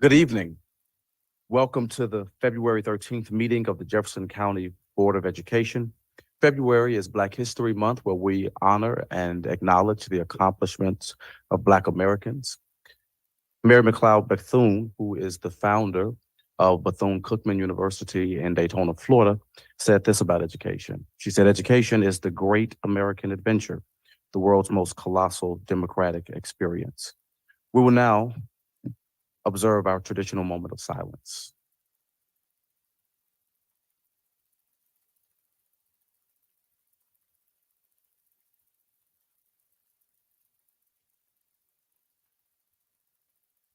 Good evening. Welcome to the February 13th meeting of the Jefferson County Board of Education. February is Black History Month, where we honor and acknowledge the accomplishments of Black Americans. Mary McLeod Bethune, who is the founder of Bethune-Cookman University in Daytona, Florida, said this about education. She said, "Education is the great American adventure, the world's most colossal democratic experience." We will now observe our traditional moment of silence.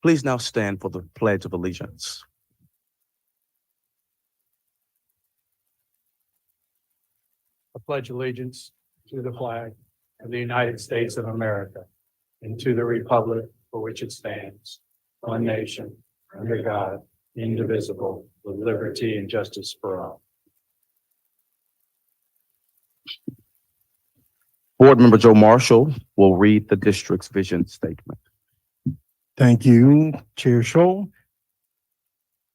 Please now stand for the Pledge of Allegiance. I pledge allegiance to the flag of the United States of America and to the republic for which it stands, one nation, under God, indivisible, with liberty and justice for all. Board Member Joe Marshall will read the district's vision statement. Thank you, Chair Scholl.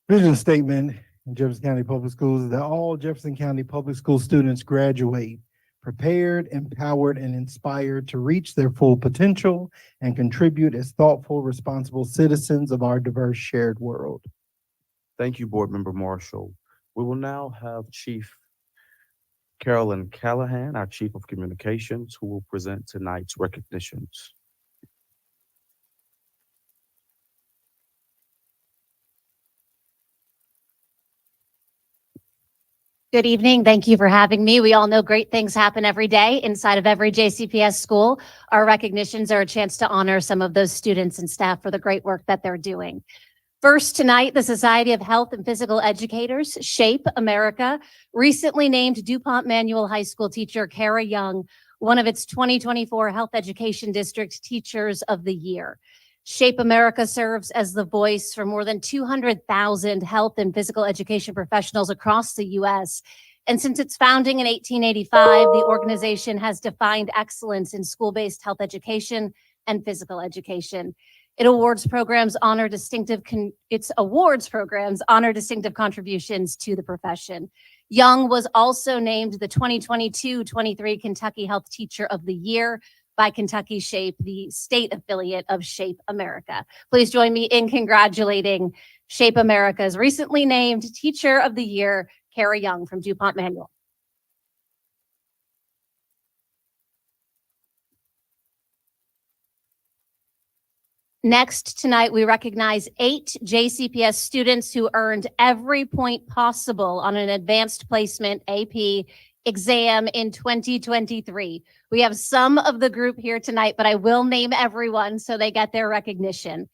Vision statement in Jefferson County Public Schools is that all Jefferson County Public School students graduate prepared, empowered, and inspired to reach their full potential and contribute as thoughtful, responsible citizens of our diverse shared world. Thank you, Board Member Marshall. We will now have Chief Carolyn Callahan, our Chief of Communications, who will present tonight's recognitions. Good evening. Thank you for having me. We all know great things happen every day inside of every JCPS school. Our recognitions are a chance to honor some of those students and staff for the great work that they're doing. First tonight, the Society of Health and Physical Educators, SHAPE America, recently named DuPont Manual High School teacher Kara Young one of its 2024 Health Education District Teachers of the Year. SHAPE America serves as the voice for more than 200,000 health and physical education professionals across the U.S. And since its founding in 1885, the organization has defined excellence in school-based health education and physical education. Its awards programs honor distinctive contributions to the profession. Young was also named the 2022-23 Kentucky Health Teacher of the Year by Kentucky SHAPE, the state affiliate of SHAPE America. Please join me in congratulating SHAPE America's recently named Teacher of the Year, Kara Young from DuPont Manual. Next, tonight, we recognize 8 JCPS students who earned every point possible on an advanced placement AP exam in 2023. We have some of the group here tonight, but I will name everyone so they get their recognition.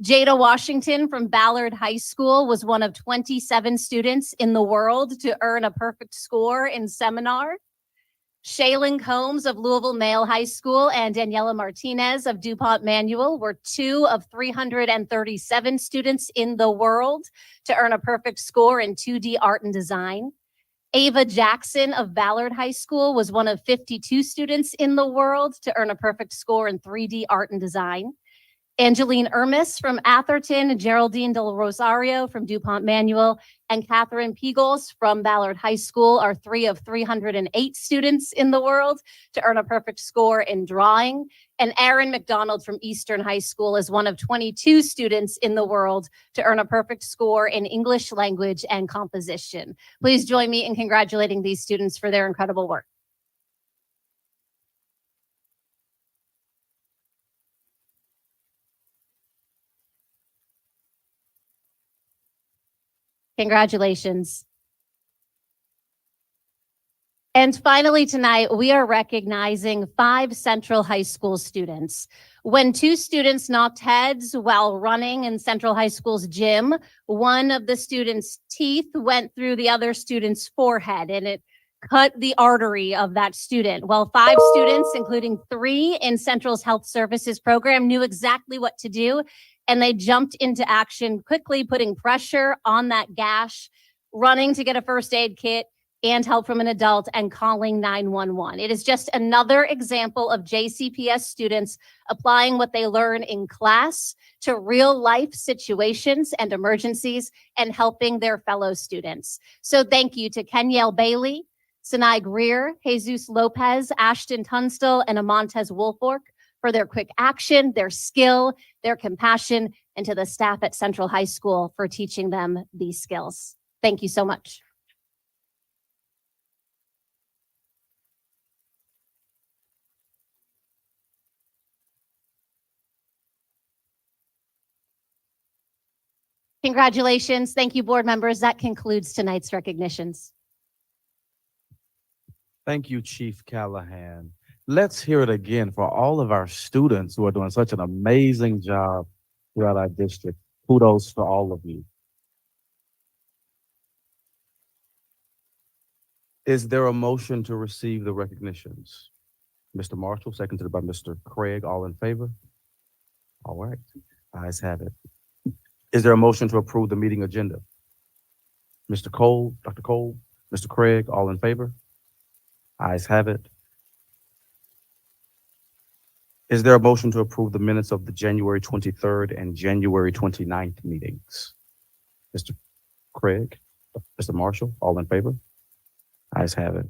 Jada Washington from Ballard High School was one of 27 students in the world to earn a perfect score in seminar. Shaylin Combs of Louisville Male High School and Daniela Martinez of DuPont Manual were 2 of 337 students in the world to earn a perfect score in 2D art and design. Ava Jackson of Ballard High School was one of 52 students in the world to earn a perfect score in 3D art and design. Angeline Ermis from Atherton, Geraldine Del Rosario from DuPont Manual, and Catherine Peebles from Ballard High School are 3 of 308 students in the world to earn a perfect score in drawing. And Aaron McDonald from Eastern High School is one of 22 students in the world to earn a perfect score in English language and composition. Please join me in congratulating these students for their incredible work. Congratulations. And finally tonight, we are recognizing 5 Central High School students. When 2 students knocked heads while running in Central High School's gym, one of the students' teeth went through the other student's forehead and it cut the artery of that student. Well, 5 students, including 3 in Central's Health Services program, knew exactly what to do, and they jumped into action quickly, putting pressure on that gash, running to get a first aid kit, and help from an adult and calling 911. It is just another example of JCPS students applying what they learn in class to real life situations and emergencies and helping their fellow students. So thank you to Kenyelle Bailey, Sinai Greer, Jesus Lopez, Ashton Tunstall, and Amontez Wolfork for their quick action, their skill, their compassion, and to the staff at Central High School for teaching them these skills. Thank you so much. Congratulations. Thank you, board members. That concludes tonight's recognitions. Thank you, Chief Callahan. Let's hear it again for all of our students who are doing such an amazing job throughout our district. Kudos to all of you. Is there a motion to receive the recognitions? Mr. Marshall, seconded by Mr. Craig, all in favor? All right, ayes have it. Is there a motion to approve the meeting agenda? Mr. Cole, Dr. Cole, Mr. Craig, all in favor? Ayes have it. Is there a motion to approve the minutes of the January 23rd and January 29th meetings? Mr. Craig, Mr. Marshall, all in favor? Ayes have it.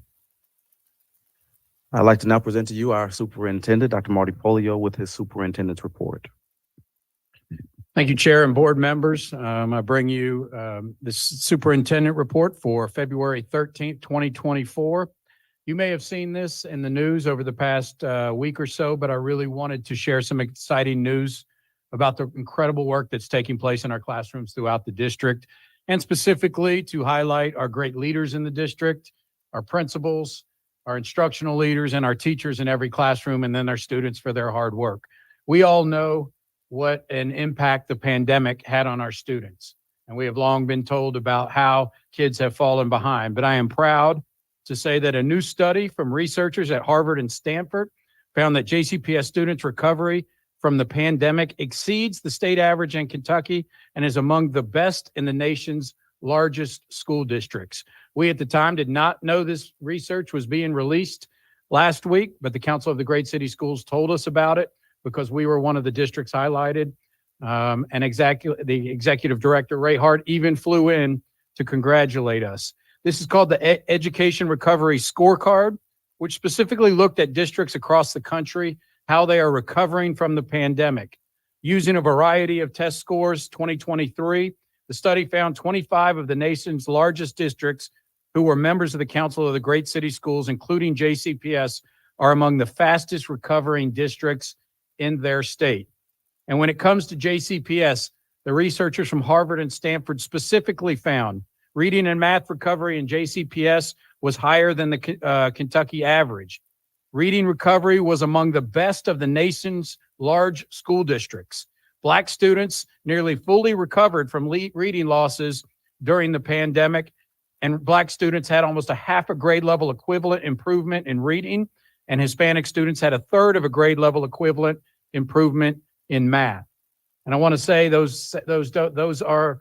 I'd like to now present to you our superintendent, Dr. Marty Polio, with his superintendent's report. Thank you, Chair and board members. I bring you the superintendent report for February 13th, 2024. You may have seen this in the news over the past week or so, but I really wanted to share some exciting news about the incredible work that's taking place in our classrooms throughout the district, and specifically to highlight our great leaders in the district, our principals, our instructional leaders, and our teachers in every classroom, and then our students for their hard work. We all know what an impact the pandemic had on our students, and we have long been told about how kids have fallen behind. But I am proud to say that a new study from researchers at Harvard and Stanford found that JCPS students' recovery from the pandemic exceeds the state average in Kentucky and is among the best in the nation's largest school districts. We at the time did not know this research was being released last week, but the Council of the Great City Schools told us about it because we were one of the districts highlighted. And the executive director, Ray Hart, even flew in to congratulate us. This is called the Education Recovery Scorecard, which specifically looked at districts across the country, how they are recovering from the pandemic. Using a variety of test scores, 2023, the study found 25 of the nation's largest districts who were members of the Council of the Great City Schools, including JCPS, are among the fastest recovering districts in their state. And when it comes to JCPS, the researchers from Harvard and Stanford specifically found reading and math recovery in JCPS was higher than the Kentucky average. Reading recovery was among the best of the nation's large school districts. Black students nearly fully recovered from reading losses during the pandemic, and Black students had almost a half a grade level equivalent improvement in reading, and Hispanic students had a third of a grade level equivalent improvement in math. And I want to say those are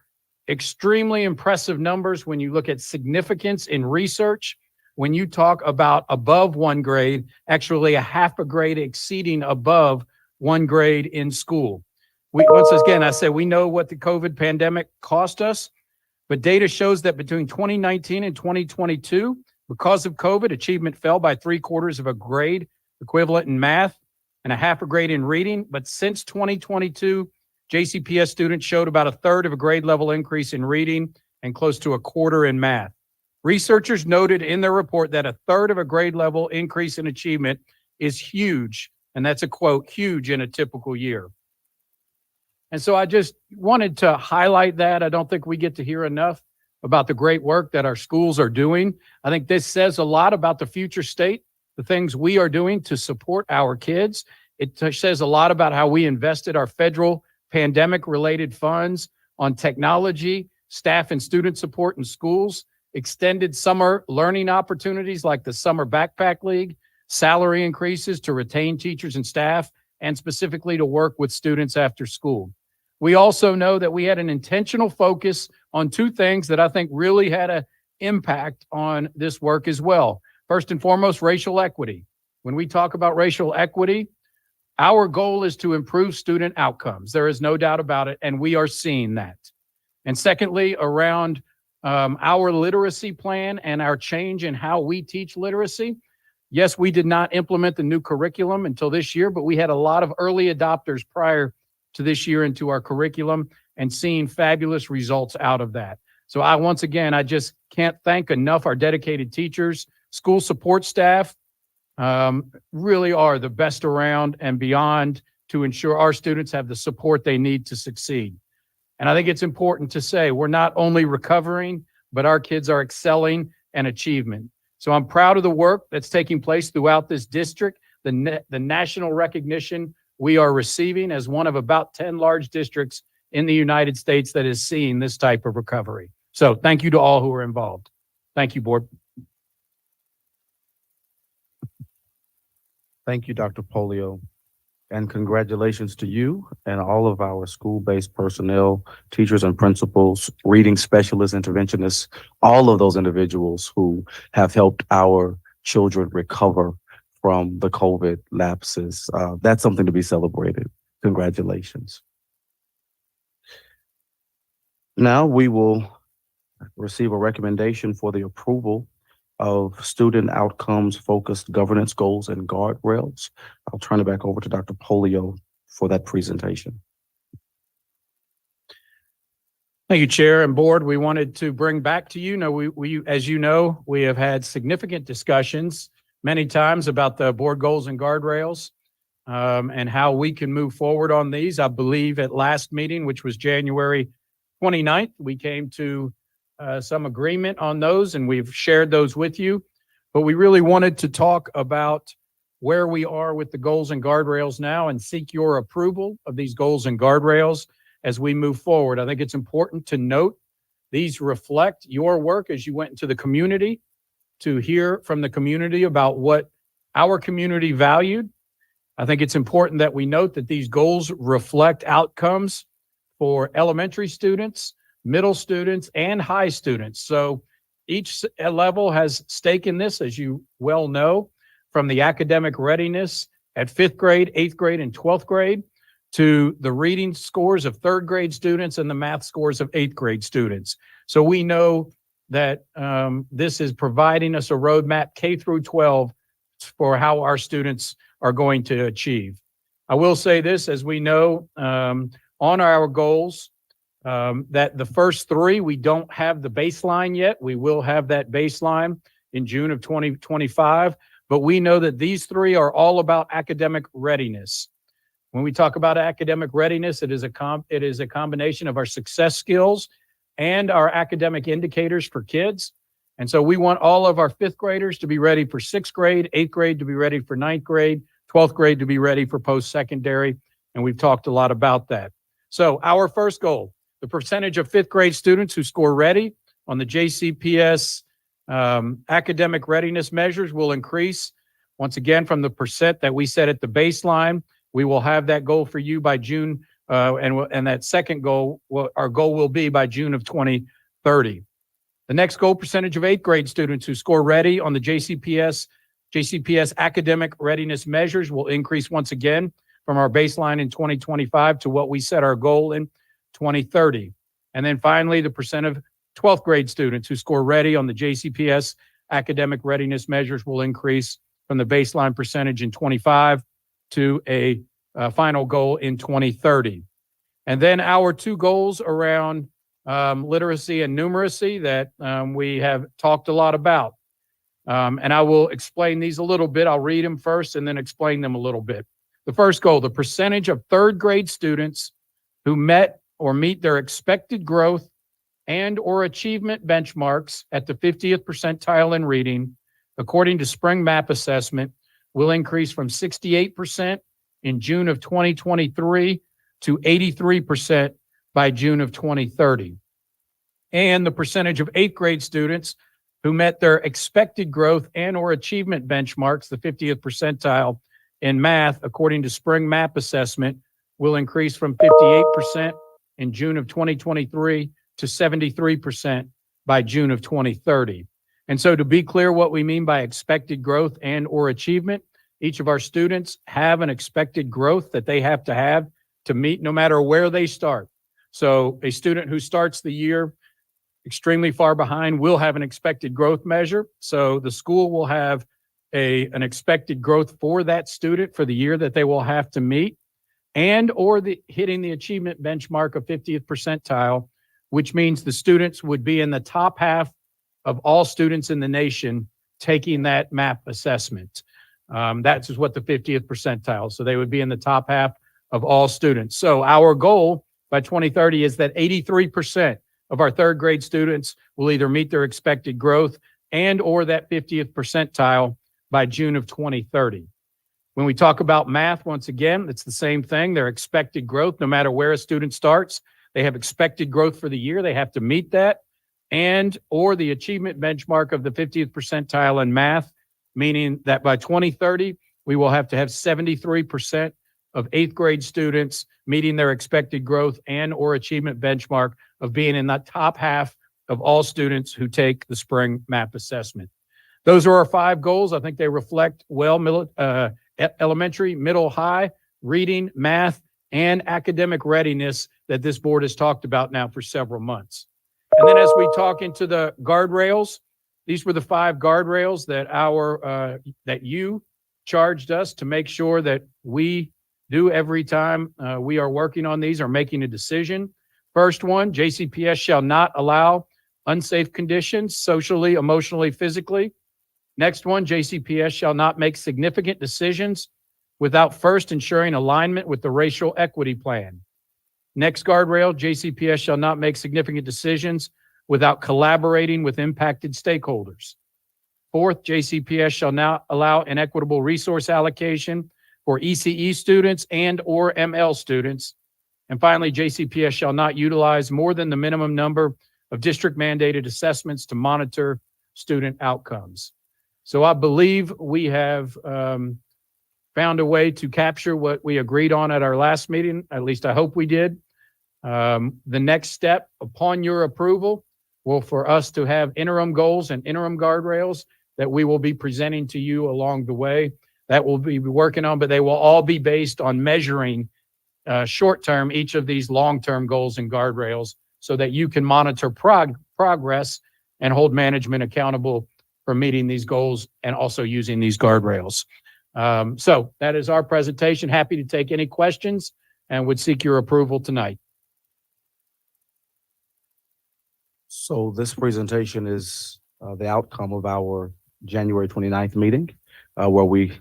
extremely impressive numbers when you look at significance in research. When you talk about above one grade, actually a half a grade exceeding above one grade in school. Once again, I say we know what the COVID pandemic cost us, but data shows that between 2019 and 2022, because of COVID, achievement fell by 3/4 of a grade equivalent in math and a half a grade in reading. But since 2022, JCPS students showed about a third of a grade level increase in reading and close to a quarter in math. Researchers noted in their report that a third of a grade level increase in achievement is huge, and that's a quote, huge in a typical year. And so I just wanted to highlight that. I don't think we get to hear enough about the great work that our schools are doing. I think this says a lot about the future state, the things we are doing to support our kids. It says a lot about how we invested our federal pandemic-related funds on technology, staff and student support in schools, extended summer learning opportunities like the Summer Backpack League, salary increases to retain teachers and staff, and specifically to work with students after school. We also know that we had an intentional focus on two things that I think really had a impact on this work as well. First and foremost, racial equity. When we talk about racial equity, our goal is to improve student outcomes. There is no doubt about it, and we are seeing that. And secondly, around our literacy plan and our change in how we teach literacy. Yes, we did not implement the new curriculum until this year, but we had a lot of early adopters prior to this year into our curriculum and seeing fabulous results out of that. So once again, I just can't thank enough our dedicated teachers, school support staff, really are the best around and beyond to ensure our students have the support they need to succeed. And I think it's important to say we're not only recovering, but our kids are excelling and achievement. So I'm proud of the work that's taking place throughout this district, the national recognition we are receiving as one of about 10 large districts in the United States that is seeing this type of recovery. So thank you to all who are involved. Thank you, board. Thank you, Dr. Polio. And congratulations to you and all of our school-based personnel, teachers and principals, reading specialists, interventionists, all of those individuals who have helped our children recover from the COVID lapses. That's something to be celebrated. Congratulations. Now we will receive a recommendation for the approval of student outcomes focused governance goals and guardrails. I'll turn it back over to Dr. Polio for that presentation. Thank you, Chair and Board. We wanted to bring back to you, as you know, we have had significant discussions many times about the board goals and guardrails and how we can move forward on these. I believe at last meeting, which was January 29th, we came to some agreement on those, and we've shared those with you. But we really wanted to talk about where we are with the goals and guardrails now and seek your approval of these goals and guardrails as we move forward. I think it's important to note these reflect your work as you went into the community to hear from the community about what our community valued. I think it's important that we note that these goals reflect outcomes for elementary students, middle students, and high students. So each level has stake in this, as you well know, from the academic readiness at 5th grade, 8th grade, and 12th grade to the reading scores of 3rd grade students and the math scores of 8th grade students. So we know that this is providing us a roadmap K through 12 for how our students are going to achieve. I will say this, as we know, on our goals, that the first 3, we don't have the baseline yet. We will have that baseline in June of 2025, but we know that these 3 are all about academic readiness. When we talk about academic readiness, it is a combination of our success skills and our academic indicators for kids. And so we want all of our 5th graders to be ready for 6th grade, 8th grade to be ready for 9th grade, 12th grade to be ready for post-secondary, and we've talked a lot about that. So our first goal, the percentage of 5th grade students who score ready on the JCPS academic readiness measures will increase. Once again, from the percent that we set at the baseline, we will have that goal for you by June, and that second goal, our goal will be by June of 2030. The next goal, percentage of 8th grade students who score ready on the JCPS academic readiness measures will increase once again from our baseline in 2025 to what we set our goal in 2030. And then finally, the percent of 12th grade students who score ready on the JCPS academic readiness measures will increase from the baseline percentage in 25 to a final goal in 2030. And then our 2 goals around literacy and numeracy that we have talked a lot about. And I will explain these a little bit. I'll read them first and then explain them a little bit. The first goal, the percentage of 3rd grade students who met or meet their expected growth and or achievement benchmarks at the 50th percentile in reading, according to spring map assessment, will increase from 68% in June of 2023 to 83% by June of 2030. And the percentage of 8th grade students who met their expected growth and or achievement benchmarks, the 50th percentile in math, according to spring map assessment, will increase from 58% in June of 2023 to 73% by June of 2030. And so to be clear what we mean by expected growth and or achievement, each of our students have an expected growth that they have to meet no matter where they start. So a student who starts the year extremely far behind will have an expected growth measure. So the school will have an expected growth for that student for the year that they will have to meet, and or hitting the achievement benchmark of 50th percentile, which means the students would be in the top half of all students in the nation taking that MAP assessment. That's what the 50th percentile. So they would be in the top half of all students. So our goal by 2030 is that 83% of our third grade students will either meet their expected growth and or that 50th percentile by June of 2030. When we talk about math, once again, it's the same thing. Their expected growth, no matter where a student starts, they have expected growth for the year. They have to meet that, and or the achievement benchmark of the 50th percentile in math, meaning that by 2030, we will have to have 73% of eighth grade students meeting their expected growth and or achievement benchmark of being in that top half of all students who take the spring MAP assessment. Those are our 5 goals. I think they reflect well elementary, middle, high, reading, math, and academic readiness that this board has talked about now for several months. And then as we talk into the guardrails, these were the 5 guardrails that that you charged us to make sure that we do every time we are working on these or making a decision. First one, JCPS shall not allow unsafe conditions socially, emotionally, physically. Next one, JCPS shall not make significant decisions without first ensuring alignment with the racial equity plan. Next guardrail, JCPS shall not make significant decisions without collaborating with impacted stakeholders. Fourth, JCPS shall not allow inequitable resource allocation for ECE students and or ML students. And finally, JCPS shall not utilize more than the minimum number of district mandated assessments to monitor student outcomes. So I believe we have found a way to capture what we agreed on at our last meeting. At least I hope we did. The next step upon your approval will for us to have interim goals and interim guardrails that we will be presenting to you along the way that we'll be working on, but they will all be based on measuring short-term each of these long-term goals and guardrails so that you can monitor progress and hold management accountable for meeting these goals and also using these guardrails. So that is our presentation. Happy to take any questions and would seek your approval tonight. So this presentation is the outcome of our January 29th meeting, where we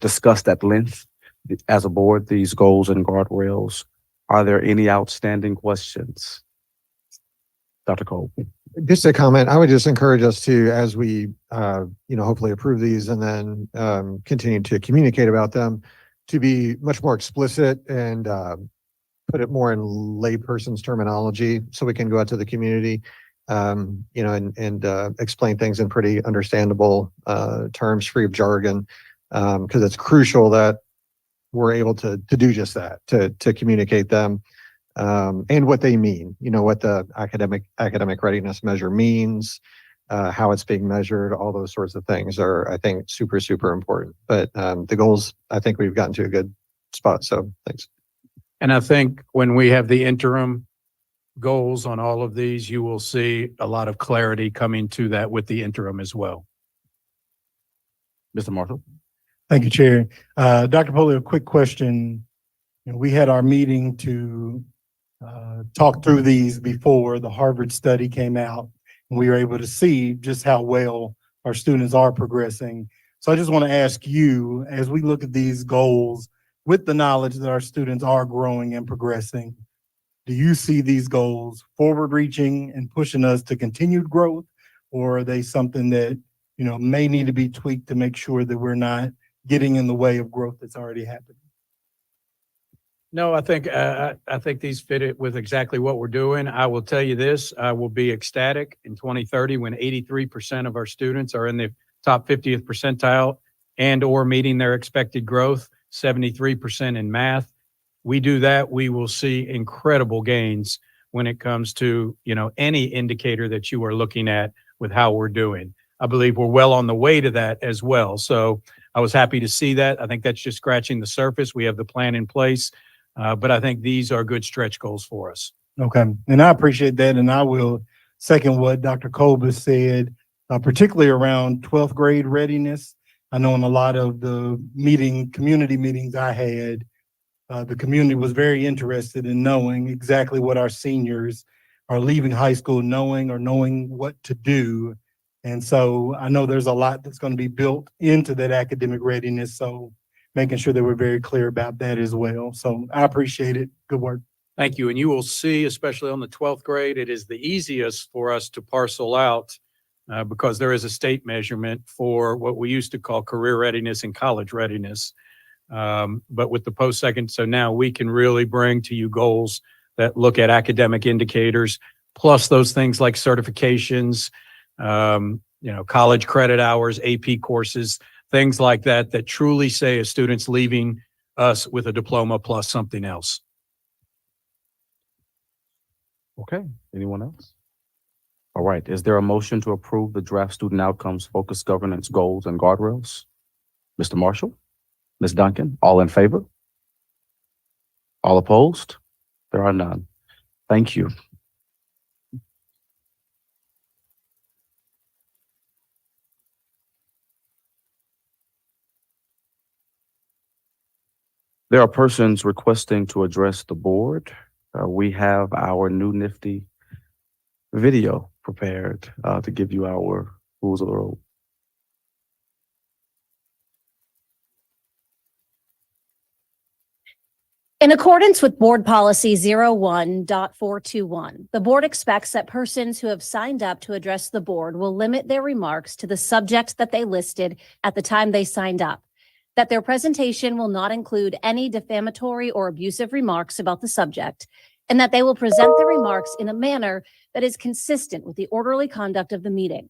discussed at length as a board these goals and guardrails. Are there any outstanding questions? Dr. Cole. Just a comment. I would just encourage us to, as we, hopefully approve these and then continue to communicate about them, to be much more explicit and put it more in layperson's terminology so we can go out to the community, and explain things in pretty understandable terms, free of jargon, because it's crucial that we're able to do just that, to communicate them. And what they mean, what the academic readiness measure means, how it's being measured, all those sorts of things are, I think, super, super important. But the goals, I think we've gotten to a good spot. So thanks. And I think when we have the interim goals on all of these, you will see a lot of clarity coming to that with the interim as well. Mr. Marshall. Thank you, Chair. Dr. Polio, a quick question. We had our meeting to talk through these before the Harvard study came out, and we were able to see just how well our students are progressing. So I just want to ask you, as we look at these goals, with the knowledge that our students are growing and progressing, do you see these goals forward-reaching and pushing us to continued growth, or are they something that, may need to be tweaked to make sure that we're not getting in the way of growth that's already happening? No, I think these fit it with exactly what we're doing. I will tell you this, I will be ecstatic in 2030 when 83% of our students are in the top 50th percentile and or meeting their expected growth, 73% in math. We do that, we will see incredible gains when it comes to, any indicator that you are looking at with how we're doing. I believe we're well on the way to that as well. So I was happy to see that. I think that's just scratching the surface. We have the plan in place, but I think these are good stretch goals for us. Okay, and I appreciate that, and I will second what Dr. Colbus said, particularly around 12th grade readiness. I know in a lot of the community meetings I had, the community was very interested in knowing exactly what our seniors are leaving high school knowing what to do. And so I know there's a lot that's going to be built into that academic readiness. So making sure that we're very clear about that as well. So I appreciate it. Good work. Thank you. And you will see, especially on the 12th grade, it is the easiest for us to parcel out because there is a state measurement for what we used to call career readiness and college readiness. But with the post-second, so now we can really bring to you goals that look at academic indicators, plus those things like certifications, college credit hours, AP courses, things like that, that truly say a student's leaving us with a diploma plus something else. Okay, anyone else? All right, is there a motion to approve the draft student outcomes, focused governance goals and guardrails? Mr. Marshall, Ms. Duncan, all in favor? All opposed? There are none. Thank you. There are persons requesting to address the board. We have our new nifty video prepared to give you our rules of the road. In accordance with Board Policy 01.421, the board expects that persons who have signed up to address the board will limit their remarks to the subject that they listed at the time they signed up, that their presentation will not include any defamatory or abusive remarks about the subject, and that they will present their remarks in a manner that is consistent with the orderly conduct of the meeting.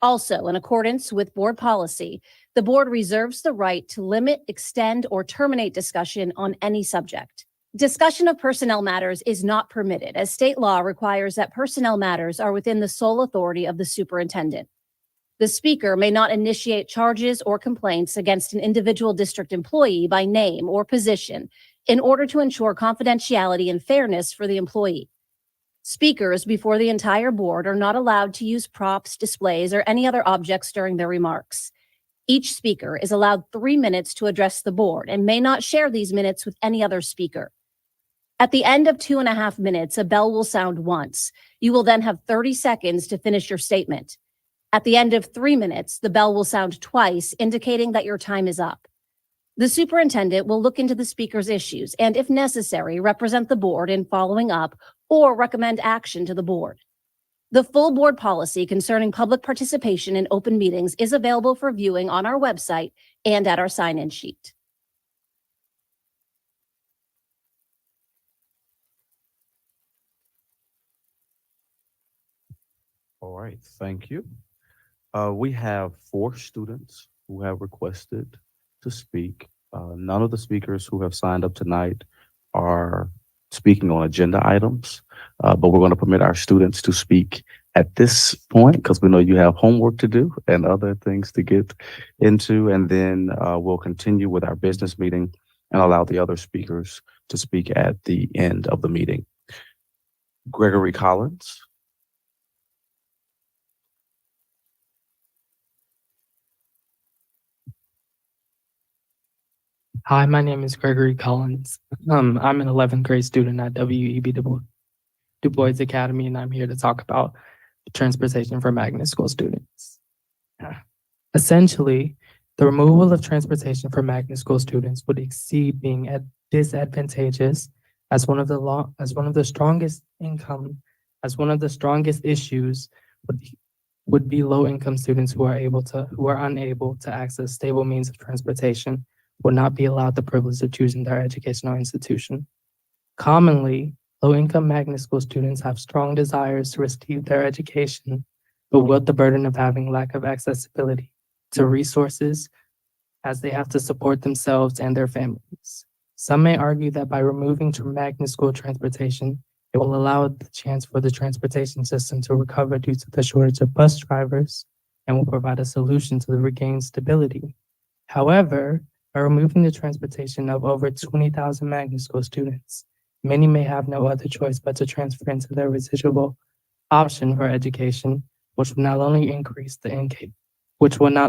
Also, in accordance with board policy, the board reserves the right to limit, extend, or terminate discussion on any subject. Discussion of personnel matters is not permitted, as state law requires that personnel matters are within the sole authority of the superintendent. The speaker may not initiate charges or complaints against an individual district employee by name or position in order to ensure confidentiality and fairness for the employee. Speakers before the entire board are not allowed to use props, displays, or any other objects during their remarks. Each speaker is allowed 3 minutes to address the board and may not share these minutes with any other speaker. At the end of 2.5 minutes, a bell will sound once. You will then have 30 seconds to finish your statement. At the end of 3 minutes, the bell will sound twice, indicating that your time is up. The superintendent will look into the speaker's issues and, if necessary, represent the board in following up or recommend action to the board. The full board policy concerning public participation in open meetings is available for viewing on our website and at our sign-in sheet. All right, thank you. We have 4 students who have requested to speak. None of the speakers who have signed up tonight are speaking on agenda items, but we're going to permit our students to speak at this point because we know you have homework to do and other things to get into, and then we'll continue with our business meeting and allow the other speakers to speak at the end of the meeting. Gregory Collins. Hi, my name is Gregory Collins. I'm an 11th grade student at WEB Du Bois Academy, and I'm here to talk about transportation for magnet school students. Essentially, the removal of transportation for magnet school students would exceed being disadvantageous as one of the strongest issues would be low-income students who are unable to access stable means of transportation would not be allowed the privilege of choosing their educational institution. Commonly, low-income magnet school students have strong desires to receive their education, but wield the burden of having lack of accessibility to resources as they have to support themselves and their families. Some may argue that by removing magnet school transportation, It will allow the chance for the transportation system to recover due to the shortage of bus drivers and will provide a solution to the regained stability. However, by removing the transportation of over 20,000 magnet school students, many may have no other choice but to transfer into their residual option for education, which will not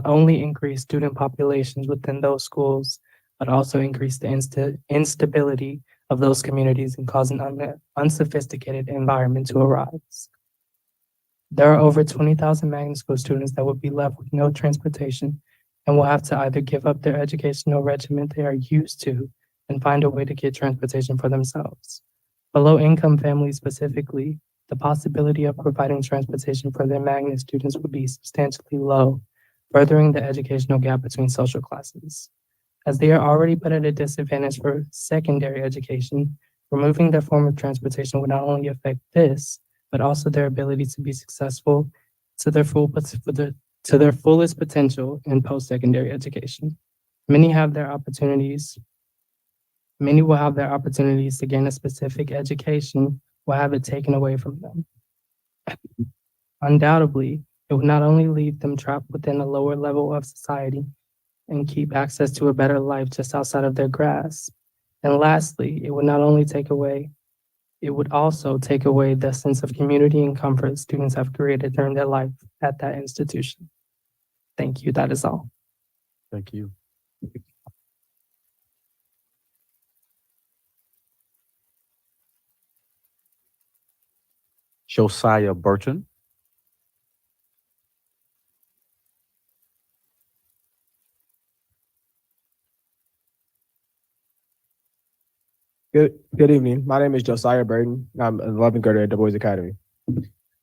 only increase student populations within those schools, but also increase the instability of those communities and cause an unsophisticated environment to arise. There are over 20,000 magnet school students that would be left with no transportation and will have to either give up their educational regimen they are used to and find a way to get transportation for themselves. For low-income families specifically, the possibility of providing transportation for their magnet students would be substantially low, furthering the educational gap between social classes. As they are already put at a disadvantage for secondary education, removing their form of transportation would not only affect this, but also their ability to be successful to their fullest potential in post-secondary education. Many will have their opportunities to gain a specific education will have it taken away from them. Undoubtedly, it would not only leave them trapped within a lower level of society and keep access to a better life just outside of their grasp. And lastly, it would also take away the sense of community and comfort students have created during their life at that institution. Thank you. That is all. Thank you. Josiah Burton. Good evening. My name is Josiah Burton. I'm an 11th grader at Du Bois Academy.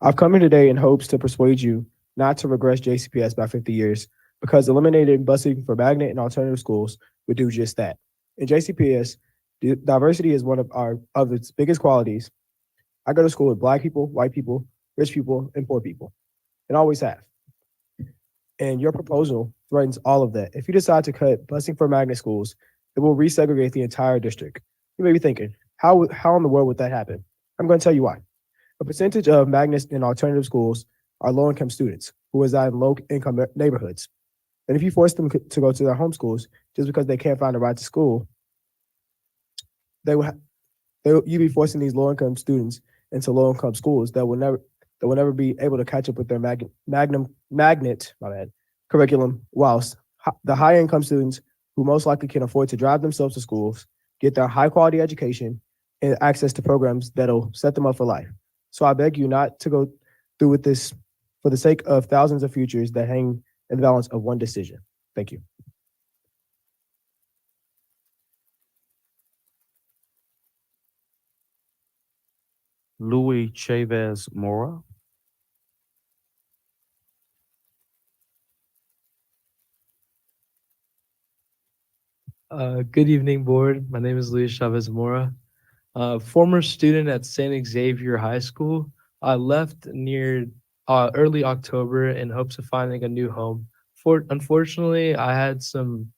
I've come here today in hopes to persuade you not to regress JCPS by 50 years because eliminating busing for magnet and alternative schools would do just that. In JCPS, diversity is one of its biggest qualities. I go to school with Black people, white people, rich people, and poor people, and always have. And your proposal threatens all of that. If you decide to cut busing for magnet schools, it will resegregate the entire district. You may be thinking, how in the world would that happen? I'm going to tell you why. A percentage of magnet and alternative schools are low-income students who reside in low-income neighborhoods. And if you force them to go to their home schools just because they can't find a ride to school, you'd be forcing these low-income students into low-income schools that will never be able to catch up with their magnet curriculum, whilst the high-income students who most likely can afford to drive themselves to schools get their high-quality education and access to programs that'll set them up for life. So I beg you not to go through with this for the sake of thousands of futures that hang in the balance of one decision. Thank you. Louis Chavez Mora. Good evening, board. My name is Luis Chavez Mora. Former student at St. Xavier High School. I left near early October in hopes of finding a new home. Unfortunately, I had some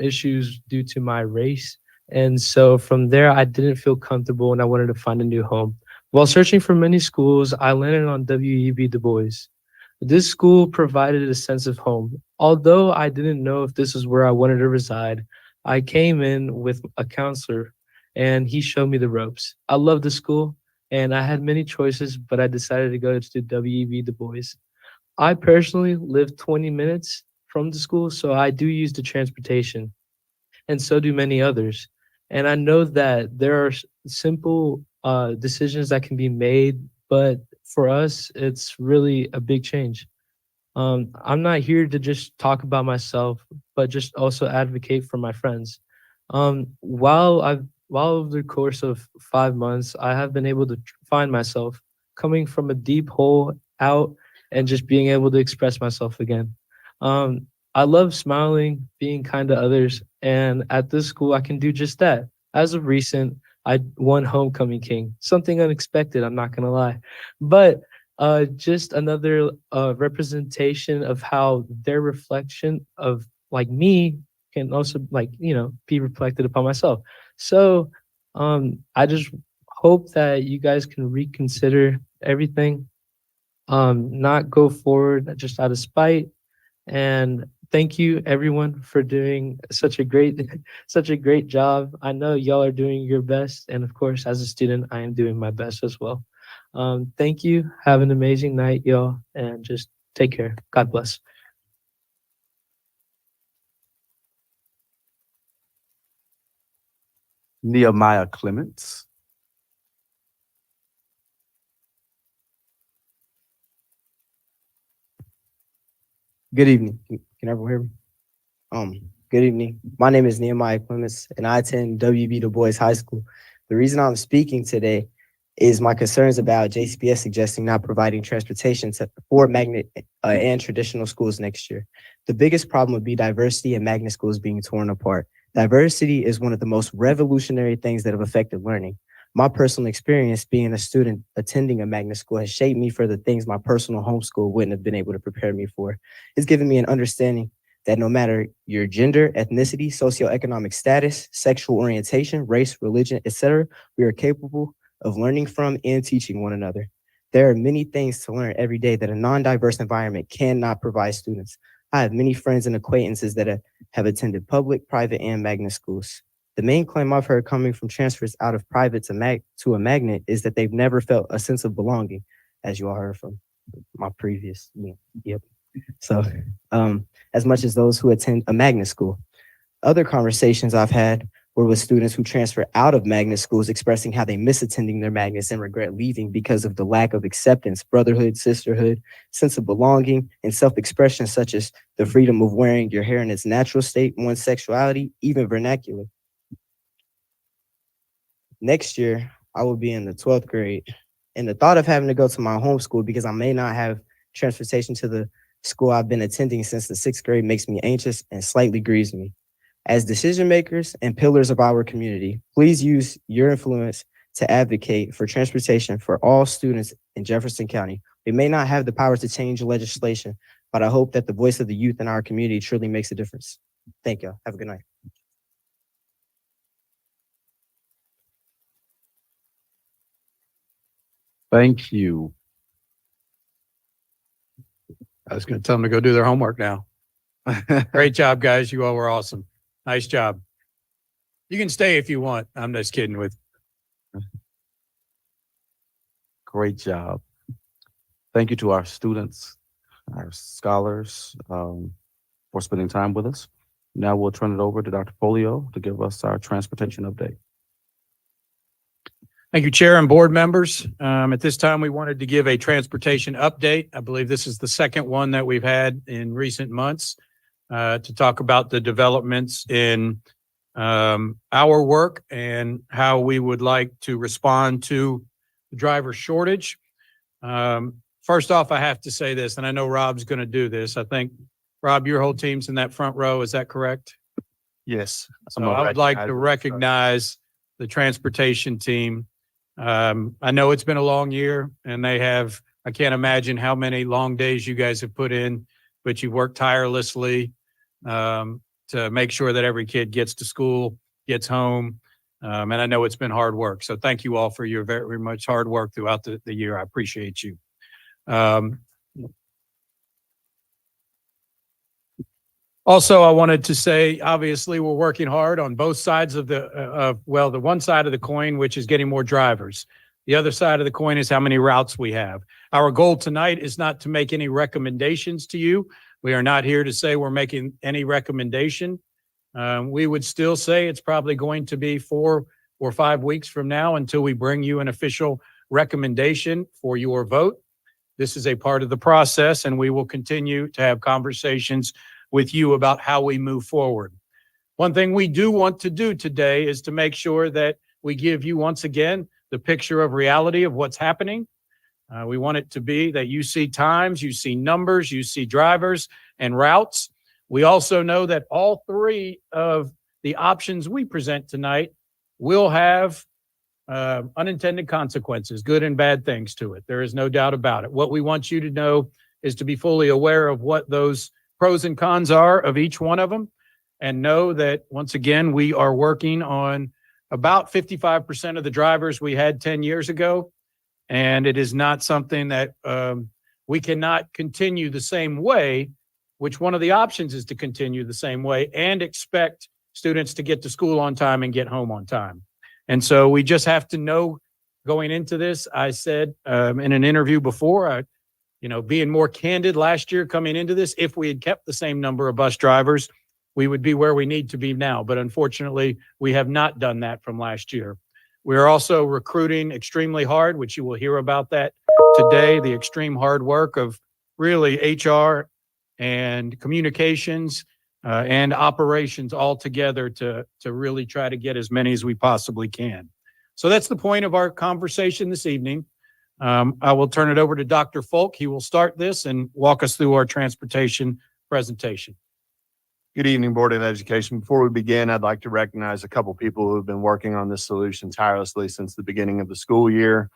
issues due to my race. And so from there, I didn't feel comfortable and I wanted to find a new home. While searching for many schools, I landed on WEB Du Bois. This school provided a sense of home. Although I didn't know if this is where I wanted to reside, I came in with a counselor and he showed me the ropes. I love the school and I had many choices, but I decided to go to WEB Du Bois. I personally live 20 minutes from the school, so I do use the transportation, and so do many others. And I know that there are simple decisions that can be made, but for us, it's really a big change. I'm not here to just talk about myself, but just also advocate for my friends. While over the course of 5 months, I have been able to find myself coming from a deep hole out and just being able to express myself again. I love smiling, being kind to others, and at this school, I can do just that. As of recent, I won Homecoming King, something unexpected, I'm not gonna lie. But just another representation of how their reflection of like me can also be reflected upon myself. So I just hope that you guys can reconsider everything, not go forward just out of spite. And thank you everyone for doing such a great, such a great job. I know y'all are doing your best. And of course, as a student, I am doing my best as well. Thank you. Have an amazing night, y'all, and just take care. God bless. Nehemiah Clements. Good evening. Can everyone hear me? Good evening. My name is Nehemiah Clements, and I attend W.B. Du Bois High School. The reason I'm speaking today is my concerns about JCPS suggesting not providing transportation for magnet and traditional schools next year. The biggest problem would be diversity and magnet schools being torn apart. Diversity is one of the most revolutionary things that have affected learning. My personal experience being a student attending a magnet school has shaped me for the things my personal homeschool wouldn't have been able to prepare me for. It's given me an understanding that no matter your gender, ethnicity, socioeconomic status, sexual orientation, race, religion, etc., we are capable of learning from and teaching one another. There are many things to learn every day that a non-diverse environment cannot provide students. I have many friends and acquaintances that have attended public, private, and magnet schools. The main claim I've heard coming from transfers out of private to a magnet is that they've never felt a sense of belonging, as you all heard from my previous, yep. So, as much as those who attend a magnet school. Other conversations I've had were with students who transfer out of magnet schools expressing how they miss attending their magnets and regret leaving because of the lack of acceptance, brotherhood, sisterhood, sense of belonging, and self-expression such as the freedom of wearing your hair in its natural state, one's sexuality, even vernacular. Next year, I will be in the 12th grade, and the thought of having to go to my home school because I may not have transportation to the school I've been attending since the 6th grade makes me anxious and slightly grieves me. As decision makers and pillars of our community, please use your influence to advocate for transportation for all students in Jefferson County. We may not have the power to change legislation, but I hope that the voice of the youth in our community truly makes a difference. Thank you. Have a good night. Thank you. I was going to tell them to go do their homework now. Great job, guys. You all were awesome. Nice job. You can stay if you want. I'm just kidding with you. Great job. Thank you to our students, our scholars, for spending time with us. Now we'll turn it over to Dr. Polio to give us our transportation update. Thank you, Chair and board members. At this time, we wanted to give a transportation update. I believe this is the second one that we've had in recent months to talk about the developments in our work and how we would like to respond to the driver shortage. First off, I have to say this, and I know Rob's going to do this. I think, Rob, your whole team's in that front row. Is that correct? Yes. So I would like to recognize the transportation team. I know it's been a long year and I can't imagine how many long days you guys have put in, but you've worked tirelessly to make sure that every kid gets to school, gets home. And I know it's been hard work. So thank you all for your very, very much hard work throughout the year. I appreciate you. Also, I wanted to say, obviously, we're working hard on both sides of the one side of the coin, which is getting more drivers. The other side of the coin is how many routes we have. Our goal tonight is not to make any recommendations to you. We are not here to say we're making any recommendation. We would still say it's probably going to be 4 or 5 weeks from now until we bring you an official recommendation for your vote. This is a part of the process, and we will continue to have conversations with you about how we move forward. One thing we do want to do today is to make sure that we give you once again the picture of reality of what's happening. We want it to be that you see times, you see numbers, you see drivers and routes. We also know that all 3 of the options we present tonight will have unintended consequences, good and bad things to it. There is no doubt about it. What we want you to know is to be fully aware of what those pros and cons are of each one of them, and know that once again, we are working on about 55% of the drivers we had 10 years ago. And it is not something that we cannot continue the same way, which one of the options is to continue the same way and expect students to get to school on time and get home on time. And so we just have to know going into this. I said in an interview before, being more candid last year coming into this, if we had kept the same number of bus drivers, we would be where we need to be now. But unfortunately, we have not done that from last year. We are also recruiting extremely hard, which you will hear about that today, the extreme hard work of really HR and communications and operations all together to really try to get as many as we possibly can. So that's the point of our conversation this evening. I will turn it over to Dr. Folk. He will start this and walk us through our transportation presentation. Good evening, Board of Education. Before we begin, I'd like to recognize a couple people who have been working on this solution tirelessly since the beginning of the school year,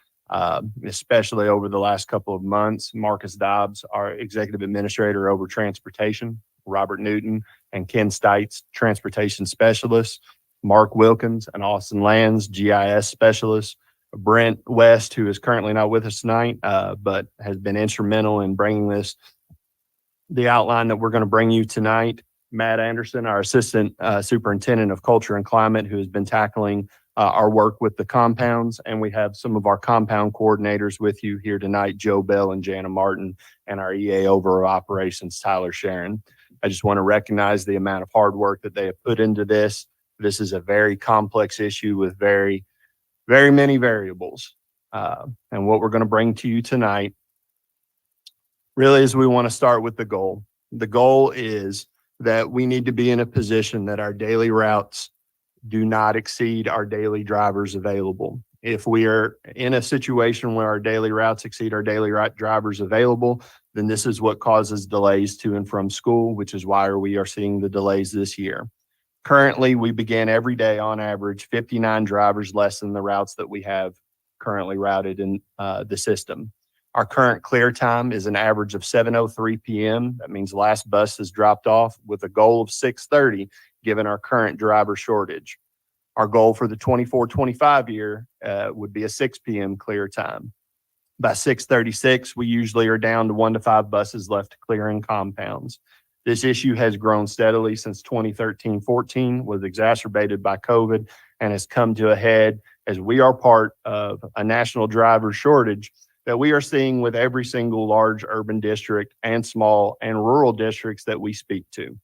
especially over the last couple of months. Marcus Dobbs, our Executive Administrator over Transportation, Robert Newton and Ken Stites, Transportation Specialist, Mark Wilkins and Austin Lands, GIS Specialist, Brent West, who is currently not with us tonight, but has been instrumental in bringing the outline that we're going to bring you tonight. Matt Anderson, our Assistant Superintendent of Culture and Climate, who has been tackling our work with the compounds. And we have some of our compound coordinators with you here tonight, Joe Bell and Jana Martin, and our EA over Operations, Tyler Sharon. I just want to recognize the amount of hard work that they have put into this. This is a very complex issue with very, very many variables. And what we're going to bring to you tonight really is we want to start with the goal. The goal is that we need to be in a position that our daily routes do not exceed our daily drivers available. If we are in a situation where our daily routes exceed our daily drivers available, then this is what causes delays to and from school, which is why we are seeing the delays this year. Currently, we begin every day on average 59 drivers less than the routes that we have currently routed in the system. Our current clear time is an average of 7:03 p.m. That means the last bus is dropped off with a goal of 6:30, given our current driver shortage. Our goal for the 24-25 year would be a 6 p.m. clear time. By 6:36, we usually are down to 1 to 5 buses left to clear in compounds. This issue has grown steadily since 2013-14, was exacerbated by COVID, and has come to a head as we are part of a national driver shortage that we are seeing with every single large urban district and small and rural districts that we speak to.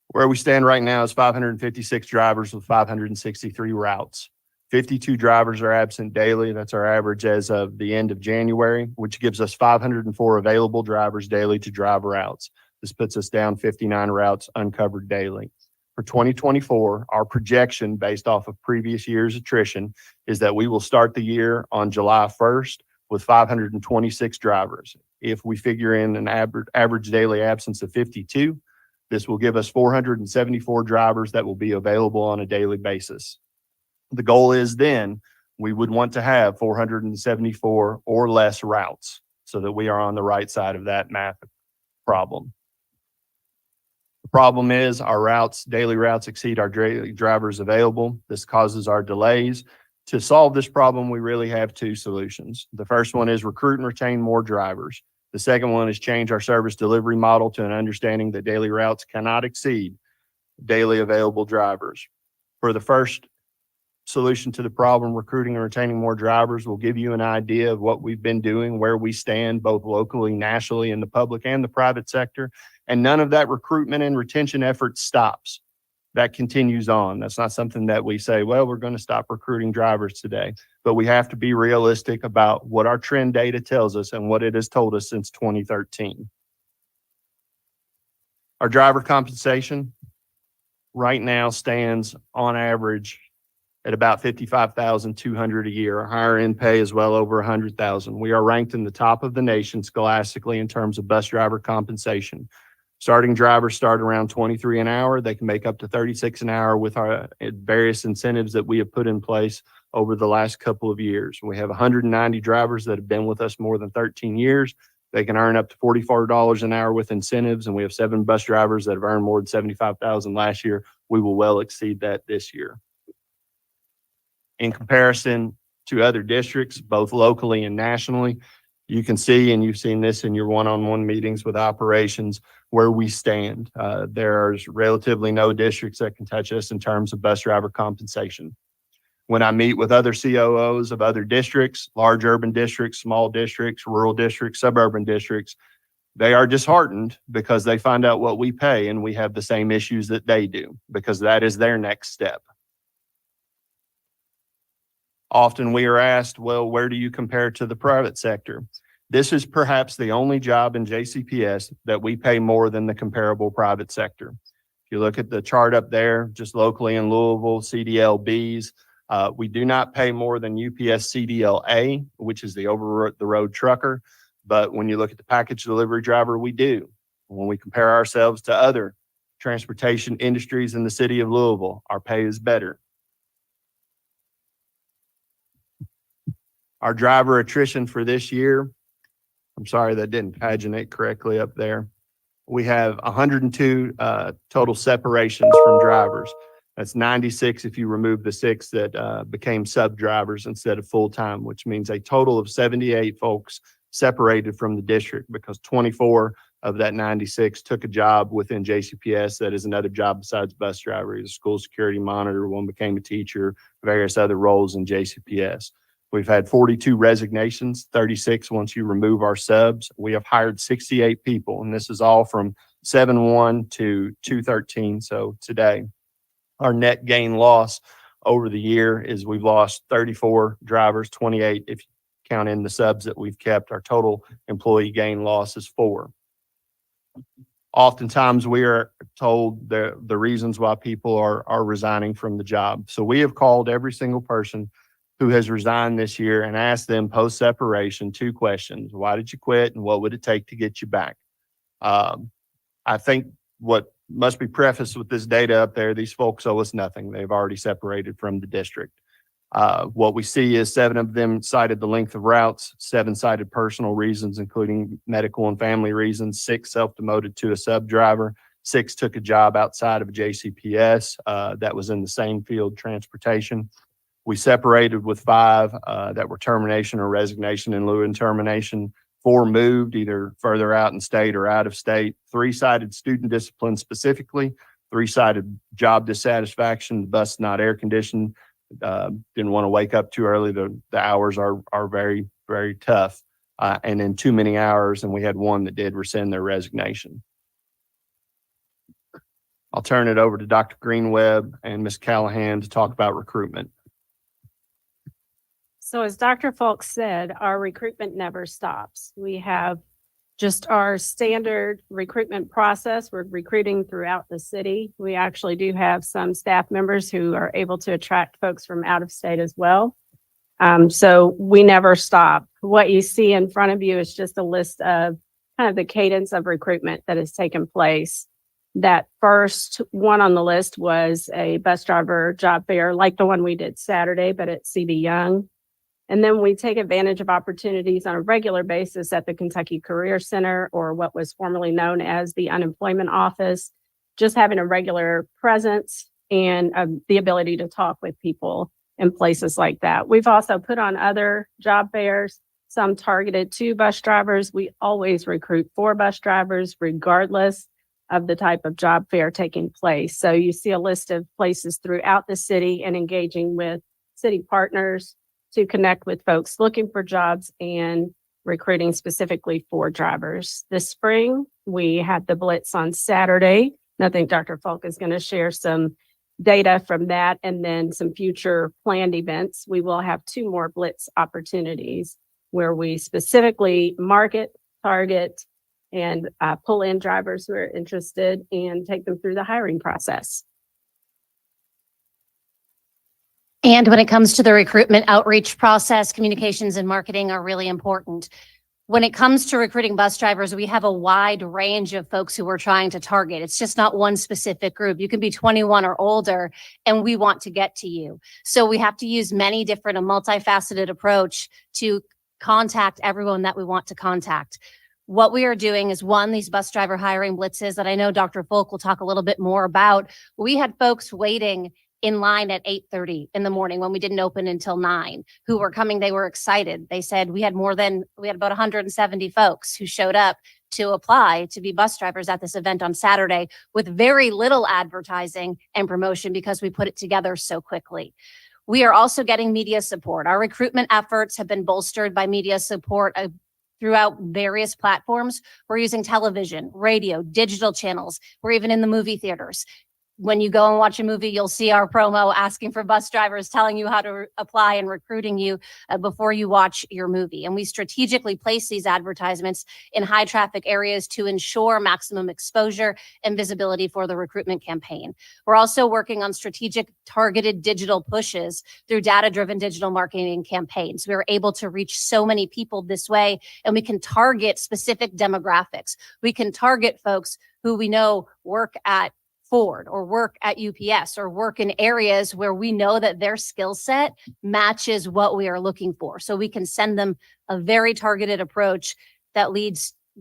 Where we stand right now is 556 drivers with 563 routes. 52 drivers are absent daily. That's our average as of the end of January, which gives us 504 available drivers daily to drive routes. This puts us down 59 routes uncovered daily. For 2024, our projection based off of previous year's attrition is that we will start the year on July 1st with 526 drivers. If we figure in an average daily absence of 52, this will give us 474 drivers that will be available on a daily basis. The goal is then we would want to have 474 or less routes so that we are on the right side of that math problem. The problem is our daily routes exceed our daily drivers available. This causes our delays. To solve this problem, we really have two solutions. The first one is recruit and retain more drivers. The second one is change our service delivery model to an understanding that daily routes cannot exceed daily available drivers. For the first solution to the problem, recruiting and retaining more drivers, will give you an idea of what we've been doing, where we stand both locally, nationally, in the public and the private sector. And none of that recruitment and retention effort stops. That continues on. That's not something that we say, well, we're going to stop recruiting drivers today. But we have to be realistic about what our trend data tells us and what it has told us since 2013. Our driver compensation right now stands on average at about $55,200 a year. Our higher end pay is well over $100,000. We are ranked in the top of the nation scholastically in terms of bus driver compensation. Starting drivers start around $23 an hour. They can make up to $36 an hour with our various incentives that we have put in place over the last couple of years. We have 190 drivers that have been with us more than 13 years. They can earn up to $44 an hour with incentives, and we have 7 bus drivers that have earned more than $75,000 last year We will well exceed that this year. In comparison to other districts, both locally and nationally, you can see, and you've seen this in your one-on-one meetings with operations, where we stand. There's relatively no districts that can touch us in terms of bus driver compensation. When I meet with other COOs of other districts, large urban districts, small districts, rural districts, suburban districts, they are disheartened because they find out what we pay and we have the same issues that they do, because that is their next step. Often we are asked, well, where do you compare to the private sector? This is perhaps the only job in JCPS that we pay more than the comparable private sector. If you look at the chart up there, just locally in Louisville, CDL-Bs, we do not pay more than UPS CDL-A, which is the over-the-road trucker. But when you look at the package delivery driver, we do. When we compare ourselves to other transportation industries in the city of Louisville, our pay is better. Our driver attrition for this year, I'm sorry that didn't paginate correctly up there. We have 102 total separations from drivers. That's 96 if you remove the 6 that became sub-drivers instead of full-time, which means a total of 78 folks separated from the district, because 24 of that 96 took a job within JCPS that is another job besides bus driver. He's a school security monitor, one became a teacher, various other roles in JCPS. We've had 42 resignations, 36 once you remove our subs. We have hired 68 people, and this is all from 7/1 to 2/13, so today. Our net gain loss over the year is we've lost 34 drivers, 28 if you count in the subs that we've kept. Our total employee gain loss is 4. Oftentimes we are told the reasons why people are resigning from the job. So we have called every single person who has resigned this year and asked them post-separation 2 questions. Why did you quit, and what would it take to get you back? I think what must be prefaced with this data up there, these folks owe us nothing. They've already separated from the district. What we see is 7 of them cited the length of routes, 7 cited personal reasons, including medical and family reasons, 6 self-demoted to a sub-driver, 6 took a job outside of JCPS that was in the same field, transportation. We separated with 5 that were termination or resignation in lieu of termination. 4 moved either further out in state or out of state. 3 cited student discipline specifically. 3 cited job dissatisfaction. The bus not air conditioned. Didn't want to wake up too early. The hours are very, very tough. And then too many hours. And we had 1 that did rescind their resignation. I'll turn it over to Dr. Greenwebb and Ms. Callahan to talk about recruitment. So as Dr. Fulks said, our recruitment never stops. We have just our standard recruitment process. We're recruiting throughout the city. We actually do have some staff members who are able to attract folks from out of state as well. So we never stop. What you see in front of you is just a list of kind of the cadence of recruitment that has taken place. That first one on the list was a bus driver job fair like the one we did Saturday, but at C.B. Young. And then we take advantage of opportunities on a regular basis at the Kentucky Career Center, or what was formerly known as the Unemployment Office, just having a regular presence and the ability to talk with people in places like that. We've also put on other job fairs, some targeted to bus drivers. We always recruit for bus drivers, regardless of the type of job fair taking place. So you see a list of places throughout the city and engaging with city partners to connect with folks looking for jobs and recruiting specifically for drivers. This spring, we had the Blitz on Saturday. And I think Dr. Fulk is going to share some data from that, and then some future planned events. We will have 2 more Blitz opportunities where we specifically market, target, and pull in drivers who are interested and take them through the hiring process. And when it comes to the recruitment outreach process, communications and marketing are really important. When it comes to recruiting bus drivers, we have a wide range of folks who we're trying to target. It's just not one specific group. You can be 21 or older, and we want to get to you. So we have to use many different, a multifaceted approach to contact everyone that we want to contact. What we are doing is, one, these bus driver hiring blitzes that I know Dr. Folk will talk a little bit more about. We had folks waiting in line at 8:30 in the morning when we didn't open until 9 who were coming. They were excited. They said we had about 170 folks who showed up to apply to be bus drivers at this event on Saturday with very little advertising and promotion because we put it together so quickly. We are also getting media support. Our recruitment efforts have been bolstered by media support throughout various platforms. We're using television, radio, digital channels. We're even in the movie theaters. When you go and watch a movie, you'll see our promo asking for bus drivers, telling you how to apply and recruiting you before you watch your movie. And we strategically place these advertisements in high traffic areas to ensure maximum exposure and visibility for the recruitment campaign. We're also working on strategic targeted digital pushes through data-driven digital marketing campaigns. We are able to reach so many people this way, and we can target specific demographics. We can target folks who we know work at Ford or work at UPS or work in areas where we know that their skill set matches what we are looking for. So we can send them a very targeted approach that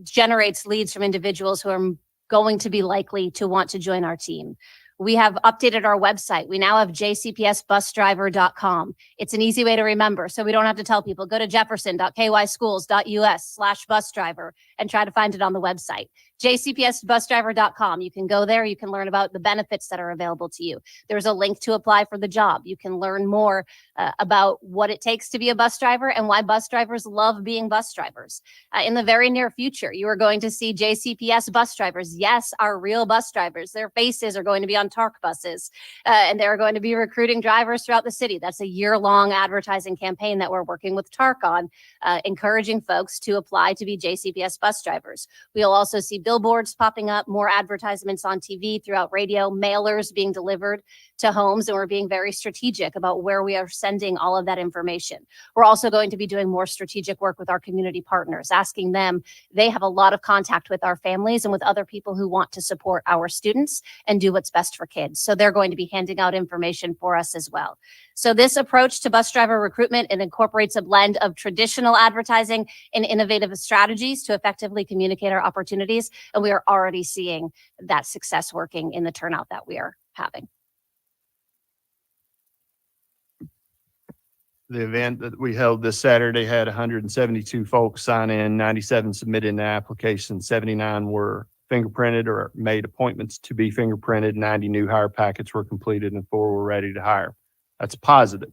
generates leads from individuals who are going to be likely to want to join our team. We have updated our website. We now have jcpsbusdriver.com. It's an easy way to remember, so we don't have to tell people. Go to jefferson.kyschools.us/busdriver and try to find it on the website. jcpsbusdriver.com. You can go there. You can learn about the benefits that are available to you. There's a link to apply for the job. You can learn more about what it takes to be a bus driver and why bus drivers love being bus drivers. In the very near future, you are going to see JCPS bus drivers. Yes, our real bus drivers. Their faces are going to be on TARC buses, and they're going to be recruiting drivers throughout the city. That's a year-long advertising campaign that we're working with TARC on, encouraging folks to apply to be JCPS bus drivers. We'll also see billboards popping up, more advertisements on TV, throughout radio, mailers being delivered to homes, and we're being very strategic about where we are sending all of that information. We're also going to be doing more strategic work with our community partners, asking them. They have a lot of contact with our families and with other people who want to support our students and do what's best for kids. So they're going to be handing out information for us as well. So this approach to bus driver recruitment, it incorporates a blend of traditional advertising and innovative strategies to effectively communicate our opportunities. And we are already seeing that success working in the turnout that we are having. The event that we held this Saturday had 172 folks sign in, 97 submitted an application, 79 were fingerprinted or made appointments to be fingerprinted, 90 new hire packets were completed, and 4 were ready to hire. That's positive.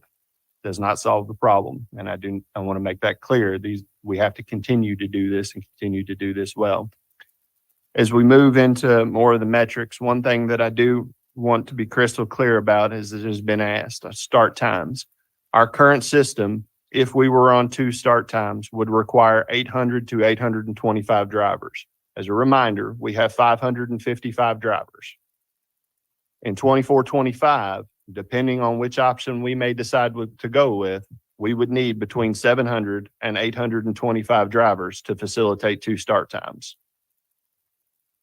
Does not solve the problem. And I want to make that clear. We have to continue to do this and continue to do this well. As we move into more of the metrics, one thing that I do want to be crystal clear about is it has been asked, start times. Our current system, if we were on 2 start times, would require 800 to 825 drivers. As a reminder, we have 555 drivers. In 24-25, depending on which option we may decide to go with, we would need between 700 and 825 drivers to facilitate 2 start times.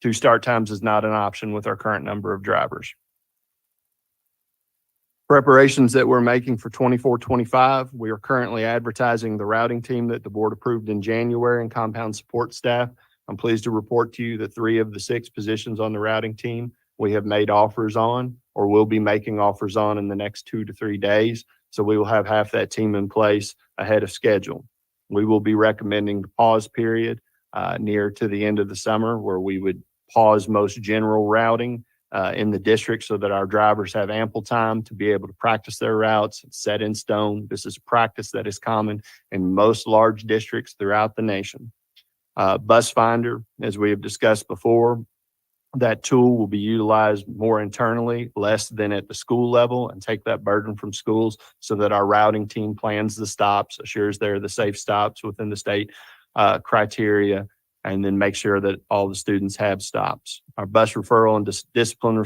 2 start times is not an option with our current number of drivers. Preparations that we're making for 24-25, we are currently advertising the routing team that the board approved in January and compound support staff. I'm pleased to report to you that 3 of the 6 positions on the routing team we have made offers on or will be making offers on in the next 2 to 3 days. So we will have half that team in place ahead of schedule. We will be recommending the pause period near to the end of the summer, where we would pause most general routing in the district so that our drivers have ample time to be able to practice their routes set in stone. This is a practice that is common in most large districts throughout the nation. Bus Finder, as we have discussed before, that tool will be utilized more internally, less than at the school level, and take that burden from schools so that our routing team plans the stops, assures they're the safe stops within the state criteria, and then make sure that all the students have stops. Our bus referral and discipline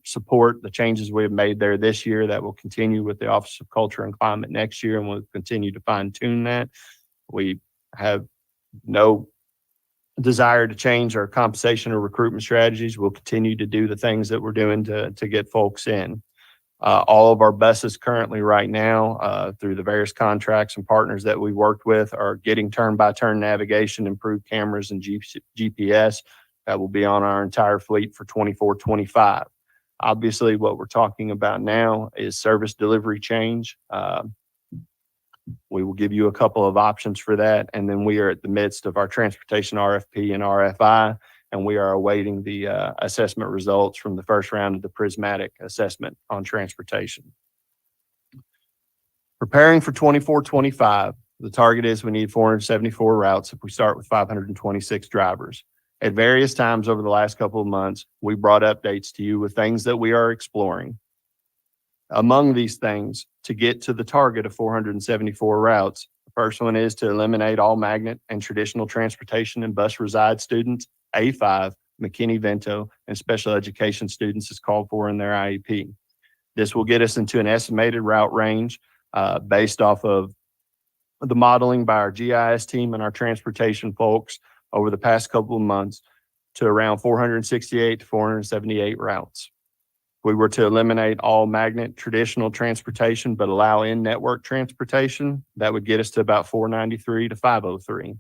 support, the changes we have made there this year, that will continue with the Office of Culture and Climate next year, and we'll continue to fine tune that. We have no desire to change our compensation or recruitment strategies. We'll continue to do the things that we're doing to get folks in. All of our buses currently right now, through the various contracts and partners that we worked with, are getting turn-by-turn navigation, improved cameras, and GPS. That will be on our entire fleet for 24-25. Obviously, what we're talking about now is service delivery change. We will give you a couple of options for that. And then we are at the midst of our transportation RFP and RFI, and we are awaiting the assessment results from the first round of the prismatic assessment on transportation. Preparing for 24-25, the target is we need 474 routes if we start with 526 drivers. At various times over the last couple of months, we brought updates to you with things that we are exploring. Among these things, to get to the target of 474 routes, the first one is to eliminate all magnet and traditional transportation and bus reside students, A5, McKinney-Vento, and special education students as called for in their IEP. This will get us into an estimated route range based off of the modeling by our GIS team and our transportation folks over the past couple of months to around 468 to 478 routes. If we were to eliminate all magnet traditional transportation but allow in-network transportation, that would get us to about 493 to 503.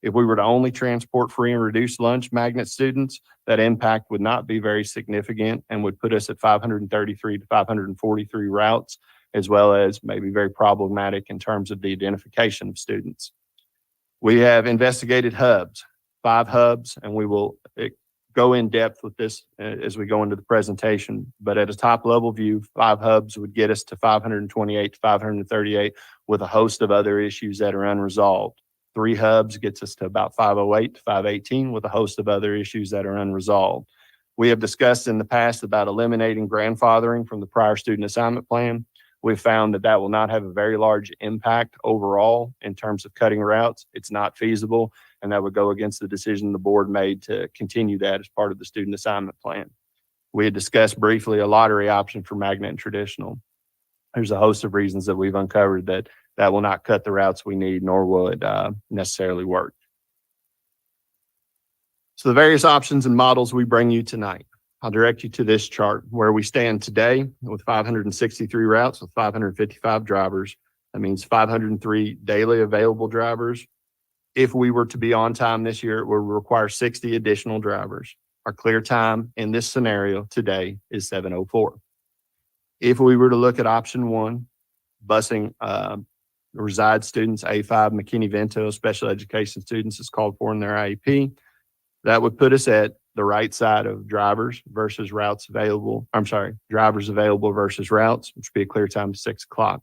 If we were to only transport free and reduced lunch magnet students, that impact would not be very significant and would put us at 533 to 543 routes, as well as maybe very problematic in terms of the identification of students. We have investigated hubs, 5 hubs, and we will go in depth with this as we go into the presentation. But at a top level view, 5 hubs would get us to 528 to 538 with a host of other issues that are unresolved. 3 hubs gets us to about 508 to 518 with a host of other issues that are unresolved. We have discussed in the past about eliminating grandfathering from the prior student assignment plan. We've found that that will not have a very large impact overall in terms of cutting routes. It's not feasible, and that would go against the decision the board made to continue that as part of the student assignment plan. We had discussed briefly a lottery option for magnet and traditional. There's a host of reasons that we've uncovered that will not cut the routes we need, nor will it necessarily work. So the various options and models we bring you tonight. I'll direct you to this chart where we stand today with 563 routes with 555 drivers. That means 503 daily available drivers. If we were to be on time this year, it would require 60 additional drivers. Our clear time in this scenario today is 7:04. If we were to look at option 1, busing reside students, A5, McKinney-Vento, special education students as called for in their IEP, that would put us at the right side of drivers versus routes available. Drivers available versus routes, which would be a clear time of 6 o'clock.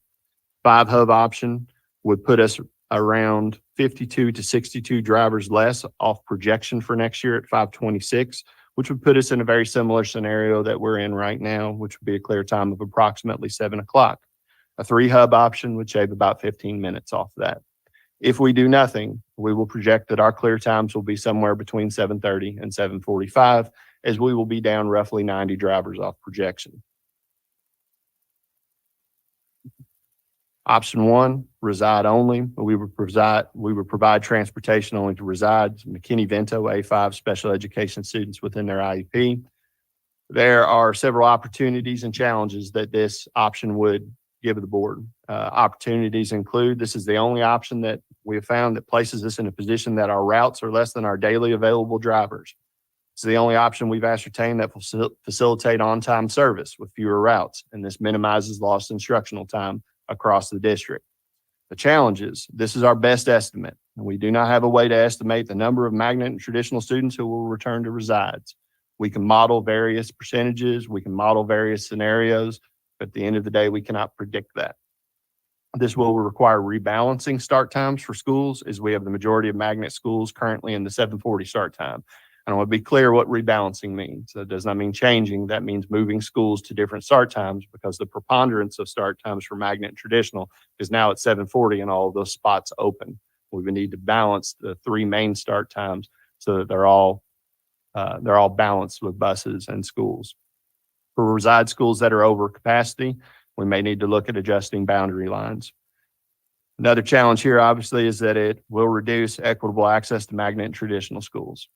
5 hub option would put us around 52 to 62 drivers less off projection for next year at 526, which would put us in a very similar scenario that we're in right now, which would be a clear time of approximately 7 o'clock. A 3 hub option would shave about 15 minutes off that. If we do nothing, we will project that our clear times will be somewhere between 7:30 and 7:45, as we will be down roughly 90 drivers off projection. Option 1, reside only. We would provide transportation only to reside, McKinney-Vento, A5 special education students within their IEP. There are several opportunities and challenges that this option would give the board. Opportunities include, this is the only option that we have found that places us in a position that our routes are less than our daily available drivers. It's the only option we've ascertained that will facilitate on-time service with fewer routes, and this minimizes lost instructional time across the district. The challenges, this is our best estimate, and we do not have a way to estimate the number of magnet and traditional students who will return to resides. We can model various percentages, we can model various scenarios, but at the end of the day, we cannot predict that. This will require rebalancing start times for schools, as we have the majority of magnet schools currently in the 7:40 start time. And I want to be clear what rebalancing means. That does not mean changing. That means moving schools to different start times, because the preponderance of start times for magnet and traditional is now at 7:40 and all of those spots open. We would need to balance the 3 main start times so that they're all balanced with buses and schools. For reside schools that are over capacity, we may need to look at adjusting boundary lines. Another challenge here, obviously, is that it will reduce equitable access to magnet and traditional schools.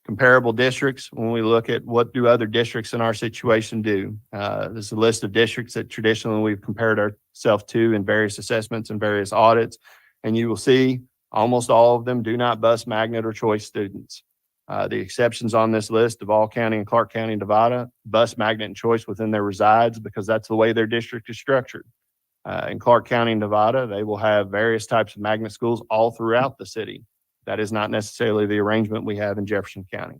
Comparable districts, when we look at what do other districts in our situation do. There's a list of districts that traditionally we've compared ourselves to in various assessments and various audits. And you will see almost all of them do not bus magnet or choice students. The exceptions on this list of all county and Clark County, Nevada, bus magnet and choice within their resides because that's the way their district is structured. In Clark County, Nevada, they will have various types of magnet schools all throughout the city. That is not necessarily the arrangement we have in Jefferson County.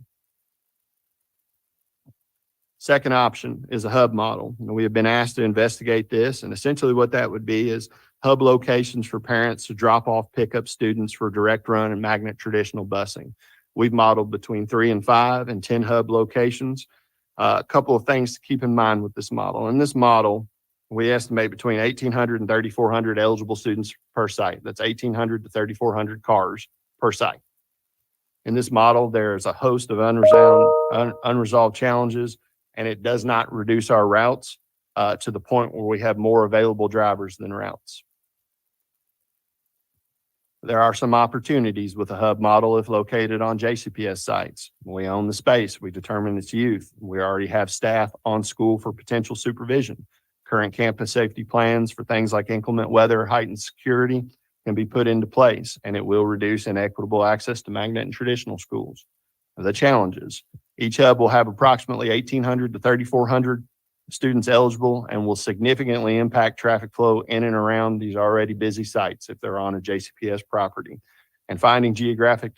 Second option is a hub model. We have been asked to investigate this, and essentially what that would be is hub locations for parents to drop off pickup students for direct run and magnet traditional busing. We've modeled between 3 and 5 and 10 hub locations. A couple of things to keep in mind with this model. In this model, we estimate between 1,800 and 3,400 eligible students per site. That's 1,800 to 3,400 cars per site. In this model, there's a host of unresolved challenges, and it does not reduce our routes to the point where we have more available drivers than routes. There are some opportunities with a hub model if located on JCPS sites. We own the space. We determine its use. We already have staff on school for potential supervision. Current campus safety plans for things like inclement weather, heightened security can be put into place, and it will reduce inequitable access to magnet and traditional schools. The challenges: each hub will have approximately 1,800 to 3,400 students eligible and will significantly impact traffic flow in and around these already busy sites if they're on a JCPS property. And finding geographic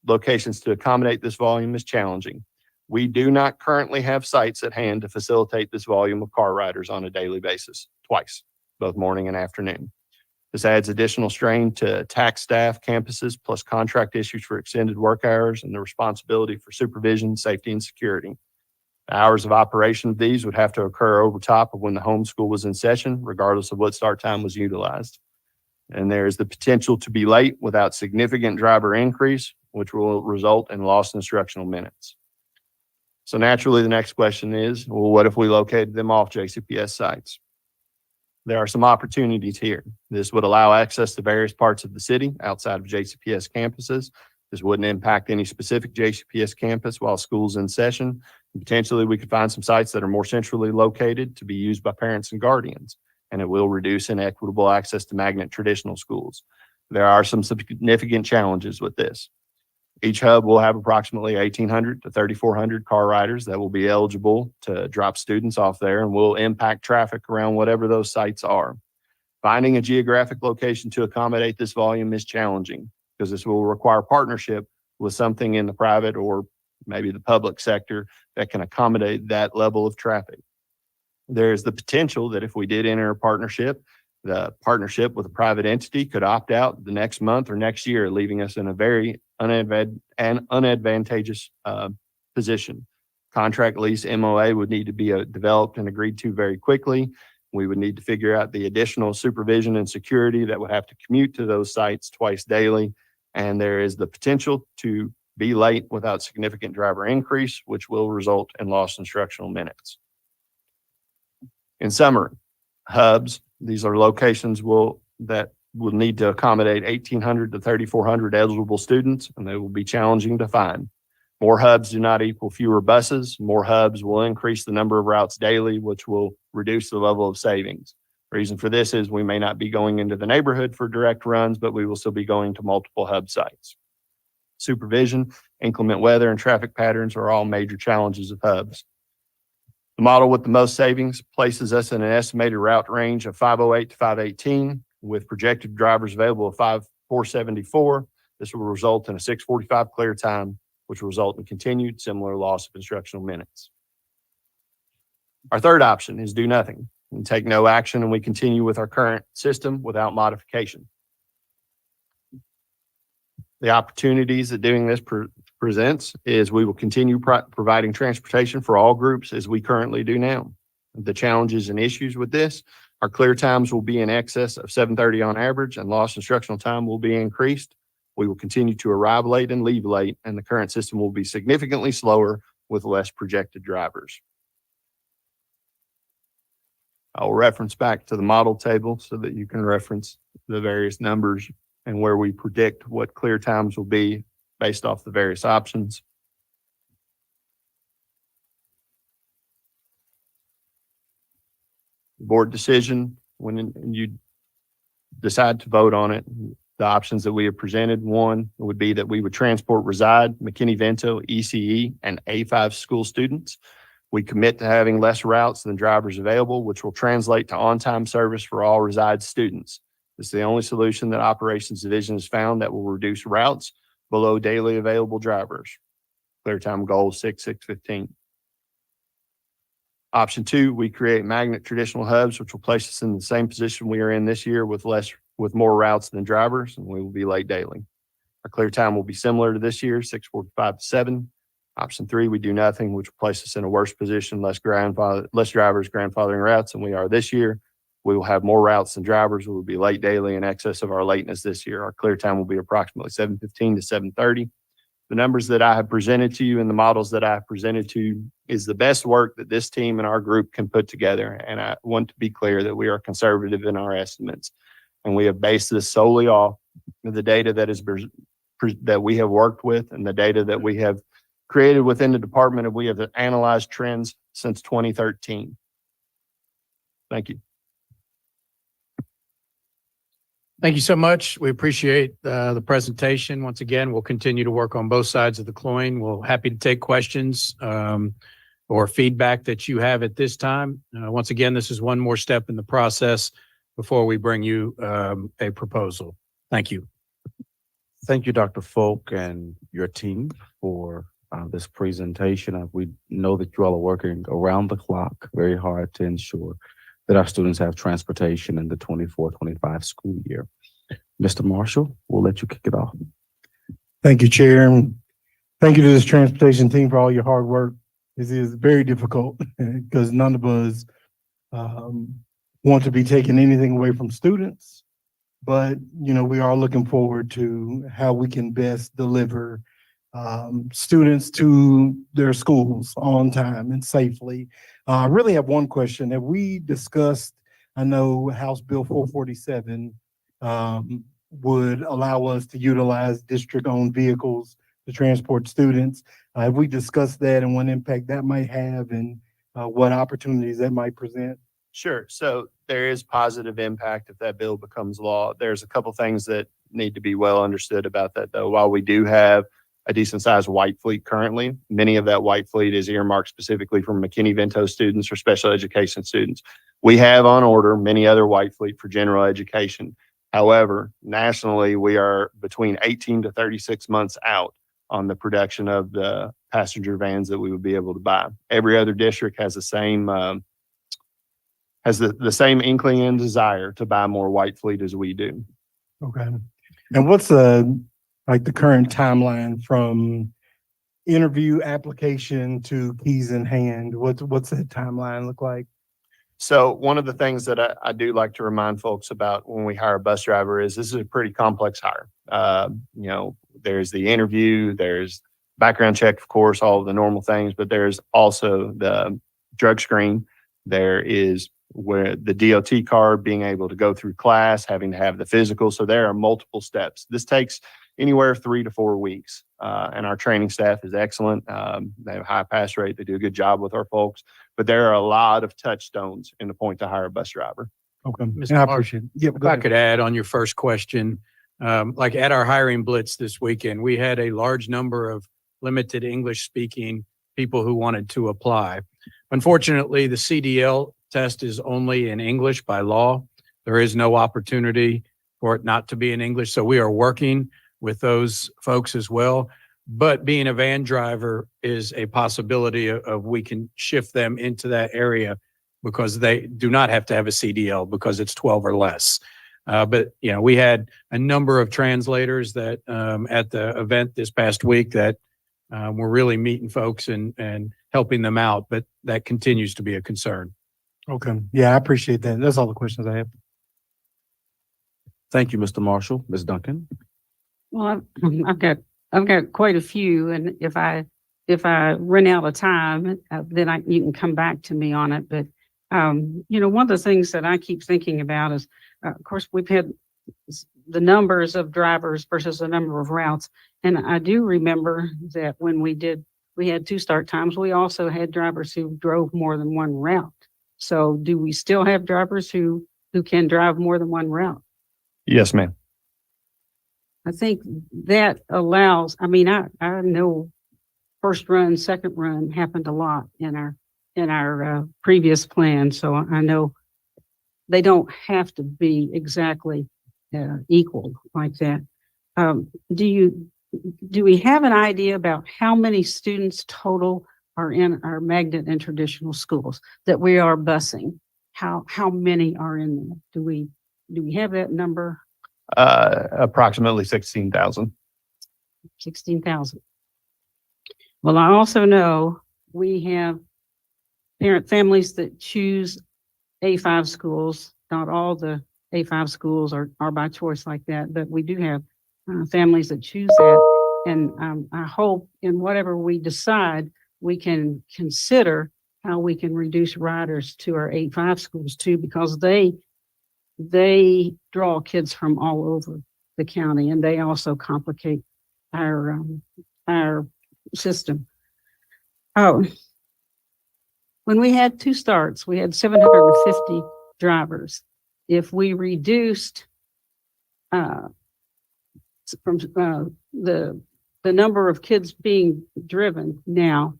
locations to accommodate this volume is challenging. We do not currently have sites at hand to facilitate this volume of car riders on a daily basis, twice, both morning and afternoon. This adds additional strain to tax staff, campuses, plus contract issues for extended work hours and the responsibility for supervision, safety, and security. The hours of operation of these would have to occur over top of when the homeschool was in session, regardless of what start time was utilized. And there is the potential to be late without significant driver increase, which will result in lost instructional minutes. So naturally, the next question is, well, what if we located them off JCPS sites? There are some opportunities here. This would allow access to various parts of the city outside of JCPS campuses. This wouldn't impact any specific JCPS campus while school's in session. Potentially, we could find some sites that are more centrally located to be used by parents and guardians, and it will reduce inequitable access to magnet traditional schools. There are some significant challenges with this. Each hub will have approximately 1,800 to 3,400 car riders that will be eligible to drop students off there and will impact traffic around whatever those sites are. Finding a geographic location to accommodate this volume is challenging because this will require partnership with something in the private or maybe the public sector that can accommodate that level of traffic. There's the potential that if we did enter a partnership, the partnership with a private entity could opt out the next month or next year, leaving us in a very unadvantageous position. Contract lease MOA would need to be developed and agreed to very quickly. We would need to figure out the additional supervision and security that would have to commute to those sites twice daily. And there is the potential to be late without significant driver increase, which will result in lost instructional minutes. In summary, hubs, these are locations that will need to accommodate 1,800 to 3,400 eligible students, and they will be challenging to find. More hubs do not equal fewer buses. More hubs will increase the number of routes daily, which will reduce the level of savings. The reason for this is we may not be going into the neighborhood for direct runs, but we will still be going to multiple hub sites. Supervision, inclement weather, and traffic patterns are all major challenges of hubs. The model with the most savings places us in an estimated route range of 508 to 518 with projected drivers available of 474. This will result in a 645 clear time, which will result in continued similar loss of instructional minutes. Our third option is do nothing and take no action, and we continue with our current system without modification. The opportunities that doing this presents is we will continue providing transportation for all groups as we currently do now. The challenges and issues with this are clear times will be in excess of 7:30 on average, and lost instructional time will be increased. We will continue to arrive late and leave late, and the current system will be significantly slower with less projected drivers. I'll reference back to the model table so that you can reference the various numbers and where we predict what clear times will be based off the various options. board decision, when you decide to vote on it, the options that we have presented, one would be that we would transport reside, McKinney-Vento, ECE, and A5 school students. We commit to having less routes than drivers available, which will translate to on-time service for all reside students. This is the only solution that Operations Division has found that will reduce routes below daily available drivers. Clear time goal 6/6/15. Option two, we create magnet traditional hubs, which will place us in the same position we are in this year with more routes than drivers, and we will be late daily. Our clear time will be similar to this year, 6:45 to 7. Option three, we do nothing, which will place us in a worse position, less drivers grandfathering routes than we are this year. We will have more routes than drivers. We will be late daily in excess of our lateness this year. Our clear time will be approximately 7:15 to 7:30. The numbers that I have presented to you and the models that I have presented to you is the best work that this team and our group can put together. And I want to be clear that we are conservative in our estimates. And we have based this solely off of the data that we have worked with and the data that we have created within the department, and we have analyzed trends since 2013. Thank you. Thank you so much. We appreciate the presentation. Once again, we'll continue to work on both sides of the coin. We're happy to take questions or feedback that you have at this time. Once again, this is one more step in the process before we bring you a proposal. Thank you. Thank you, Dr. Folk and your team for this presentation. We know that you all are working around the clock very hard to ensure that our students have transportation in the 24-25 school year. Mr. Marshall, we'll let you kick it off. Thank you, Chair. And thank you to this transportation team for all your hard work. This is very difficult because none of us want to be taking anything away from students. But, you know, we are looking forward to how we can best deliver students to their schools on time and safely. I really have one question. Have we discussed, I know House Bill 447 would allow us to utilize district-owned vehicles to transport students. Have we discussed that and what impact that might have and what opportunities that might present? Sure. So there is positive impact if that bill becomes law. There's a couple things that need to be well understood about that, though. While we do have a decent sized white fleet currently, many of that white fleet is earmarked specifically for McKinney-Vento students or special education students. We have on order many other white fleet for general education. However, nationally, we are between 18 to 36 months out on the production of the passenger vans that we would be able to buy. Every other district has the same inkling and desire to buy more white fleet as we do. Okay. And what's like the current timeline from interview application to keys in hand? What's that timeline look like? So one of the things that I do like to remind folks about when we hire a bus driver is this is a pretty complex hire. You know, there's the interview, there's background check, of course, all of the normal things, but there's also the drug screen. There is where the DOT card, being able to go through class, having to have the physical. So there are multiple steps. This takes anywhere 3 to 4 weeks. And our training staff is excellent. They have a high pass rate. They do a good job with our folks, but there are a lot of touchstones in the point to hire a bus driver. Okay. Mr. And I Mark, appreciate it. Yeah, If I could add on your first question, like at our hiring blitz this weekend, we had a large number of limited English speaking people who wanted to apply. Unfortunately, the CDL test is only in English by law. There is no opportunity for it not to be in English. So we are working with those folks as well. But being a van driver is a possibility of we can shift them into that area because they do not have to have a CDL because it's 12 or less. But, you know, we had a number of translators that at the event this past week that were really meeting folks and helping them out, but that continues to be a concern. Okay. Yeah, I appreciate that. That's all the questions I have. Thank you, Mr. Marshall. Ms. Duncan? Well, I've got quite a few, and if I run out of time, then you can come back to me on it. But you know, one of the things that I keep thinking about is, of course, we've had the numbers of drivers versus the number of routes, and I do remember that when we had 2 start times, we also had drivers who drove more than one route. So do we still have drivers who can drive more than one route? Yes, ma'am. I think that allows, I mean, I know first run, second run happened a lot in our previous plan. So I know they don't have to be exactly equal like that. Do we have an idea about how many students total are in our magnet and traditional schools that we are busing? How many are in there? Do we have that number? Approximately 16,000. 16,000. Well, I also know we have families that choose A5 schools. Not all the A5 schools are by choice like that, but we do have families that choose that. And I hope in whatever we decide, we can consider how we can reduce riders to our 8-5 schools too, because they draw kids from all over the county, and they also complicate our system. Oh, when we had 2 starts, we had 750 drivers. If we reduced from the number of kids being driven now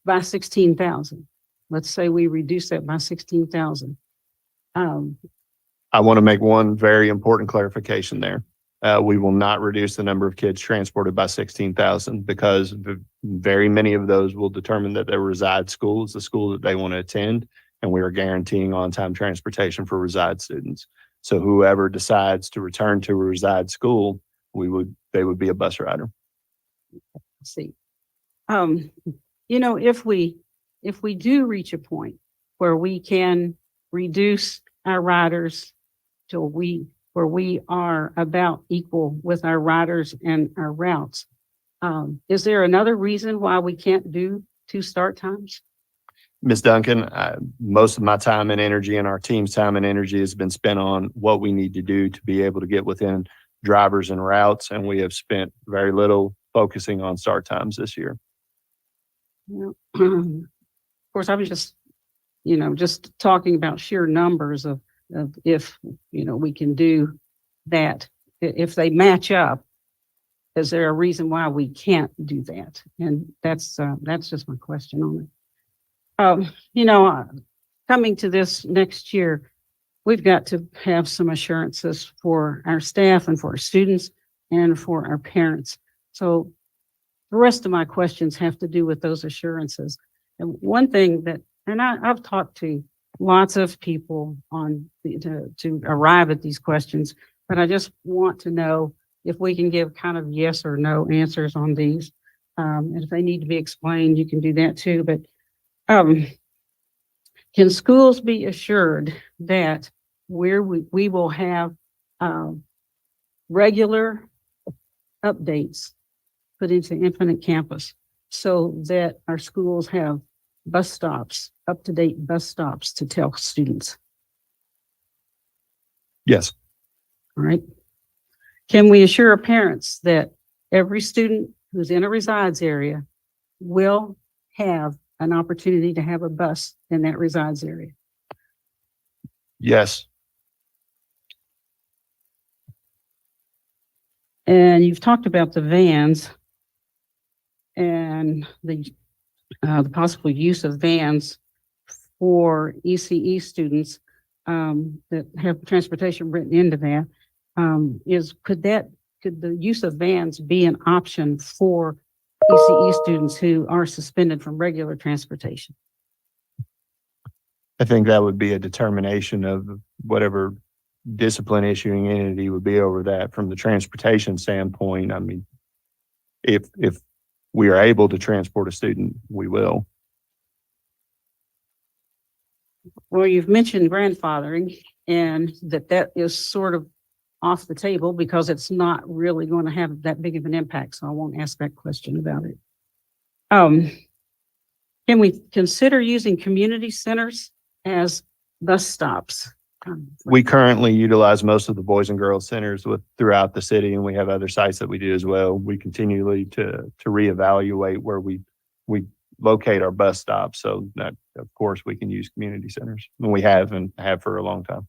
by 16,000, let's say we reduce that by 16,000. I want to make one very important clarification there. We will not reduce the number of kids transported by 16,000 because very many of those will determine that their reside school is the school that they want to attend, and we are guaranteeing on-time transportation for reside students. So whoever decides to return to a reside school, they would be a bus rider. Let's see. If we do reach a point where we can reduce our riders till where we are about equal with our riders and our routes, is there another reason why we can't do 2 start times? Ms. Duncan, most of my time and energy and our team's time and energy has been spent on what we need to do to be able to get within drivers and routes, and we have spent very little focusing on start times this year. Of course, I was just talking about sheer numbers of if, we can do that. If they match up, is there a reason why we can't do that? And that's just my question on it. Coming to this next year, we've got to have some assurances for our staff and for our students and for our parents. So the rest of my questions have to do with those assurances. And one thing I've talked to lots of people to arrive at these questions, but I just want to know if we can give kind of yes or no answers on these. And if they need to be explained, you can do that too. But can schools be assured that we will have regular updates put into Infinite Campus so that our schools have bus stops, up-to-date bus stops to tell students? Yes. All right. Can we assure parents that every student who's in a resides area will have an opportunity to have a bus in that resides area? Yes. And you've talked about the vans and the possible use of vans for ECE students that have transportation written into that. Could the use of vans be an option for ECE students who are suspended from regular transportation? I think that would be a determination of whatever discipline issuing entity would be over that. From the transportation standpoint, I mean, if we are able to transport a student, we will. Well, you've mentioned grandfathering, and that is sort of off the table because it's not really going to have that big of an impact. So I won't ask that question about it. Can we consider using community centers as bus stops? We currently utilize most of the Boys and Girls Centers throughout the city, and we have other sites that we do as well. We continually to reevaluate where we locate our bus stops so that, of course, we can use community centers. And we have for a long time.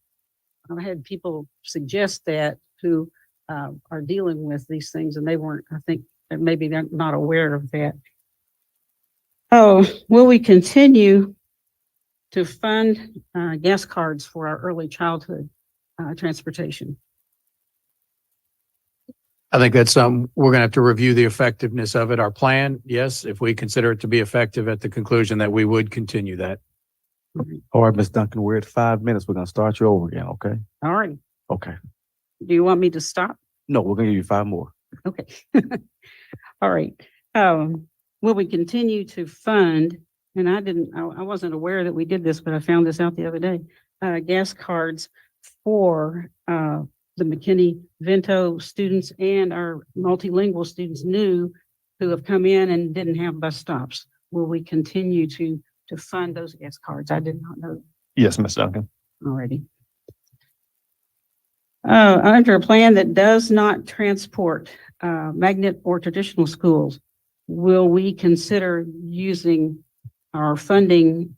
I've had people suggest that who are dealing with these things and they weren't, I think, that maybe they're not aware of that. Oh, will we continue to fund gas cards for our early childhood transportation? I think that's we're gonna have to review the effectiveness of it. Our plan, yes, if we consider it to be effective at the conclusion that we would continue that. All right, Ms. Duncan, we're at 5 minutes. We're gonna start you over again, okay? All right. Okay. Do you want me to stop? No, we're gonna give you 5 more. Okay. All right. Will we continue to fund, and I wasn't aware that we did this, but I found this out the other day, gas cards for the McKinney-Vento students and our multilingual students who have come in and didn't have bus stops. Will we continue to fund those gas cards? I did not know Yes, Ms. Duncan. already. Under a plan that does not transport magnet or traditional schools, will we consider using our funding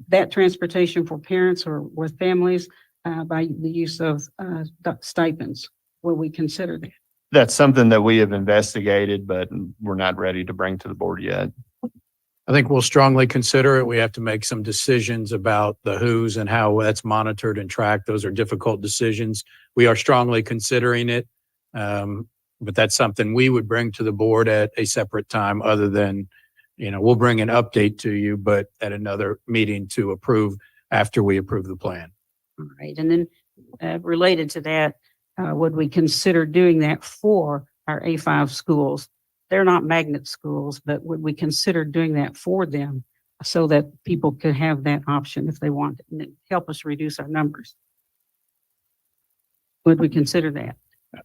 that transportation for parents or with families by the use of stipends? Will we consider that? That's something that we have investigated, but we're not ready to bring to the board yet. I think we'll strongly consider it. We have to make some decisions about the who's and how that's monitored and tracked. Those are difficult decisions. We are strongly considering it. But that's something we would bring to the board at a separate time other than, we'll bring an update to you, but at another meeting to approve after we approve the plan. All right. And then related to that, would we consider doing that for our A5 schools? They're not magnet schools, but would we consider doing that for them so that people could have that option if they want it and help us reduce our numbers? Would we consider that?